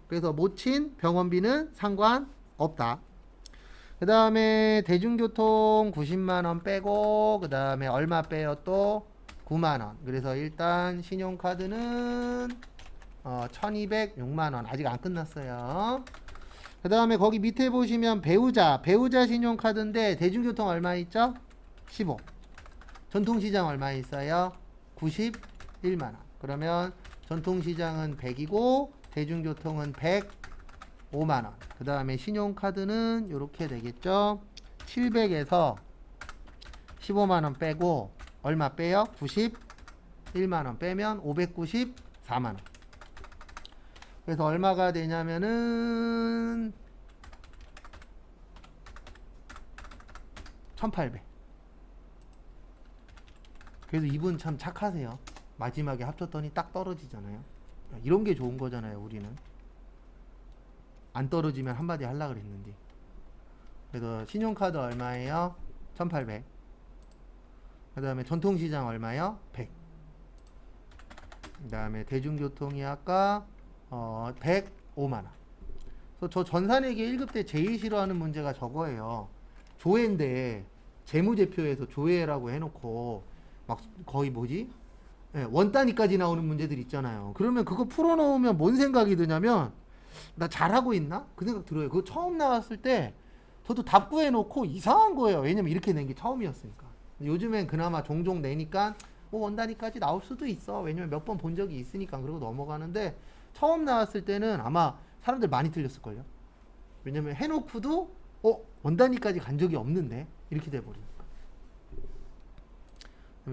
그래서 모친 병원비는 상관없다. 그 그 다음에 대중교통 90만원 빼고 그 다음에 얼마 빼요 또 9만원. 그래서 일단 신용카드는 1206만원. 아직 안 끝났어요. 그 다음에 거기 밑에 보시면 배우자 신용카드인데 대중교통 얼마 있죠? 15. 전통시장 얼마 있어요? 91만원. 그러면 전통시장은 100이고 대중교통은 105만원. 그 다음에 신용카드는 이렇게 되겠죠? 700에서 15만원 빼고 얼마 빼요? 91만원 빼면 594만원. 그래서 얼마가 되냐면은 1800. 그래서 이분 참 착하세요. 마지막에 합쳤더니 딱 떨어지잖아요. 이런 게 좋은 거잖아요. 우리는 안 떨어지면 한마디 하려고 그랬는데. 그래서 신용카드 얼마예요? 1800. 그 다음에 전통시장 얼마요? 100. 그 다음에 대중교통이 아까 105만원. 그래서 저 전산회계 1급 때 제일 싫어하는 문제가 저거예요. 조회인데 재무제표에서 조회라고 해놓고 막 거의 뭐지? 네, 원 단위까지 나오는 문제들 있잖아요. 그러면 그거 풀어놓으면 뭔 생각이 드냐면 나 잘하고 있나? 그 생각 들어요. 그거 처음 나왔을 때 저도 답 구해놓고 이상한 거예요. 왜냐면 이렇게 낸 게 처음이었으니까. 요즘엔 그나마 종종 내니까 원 단위까지 나올 수도 있어. 왜냐면 몇 번 본 적이 있으니까. 그러고 넘어가는데 처음 나왔을 때는 아마 사람들 많이 틀렸을걸요. 왜냐면 해놓고도 원 단위까지 간 적이 없는데 이렇게 돼버리니까.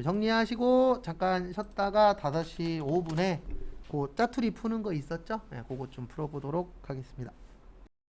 정리하시고 잠깐 쉬었다가 5시 5분에 그 짜투리 푸는 거 있었죠? 네, 그거 좀 풀어보도록 하겠습니다.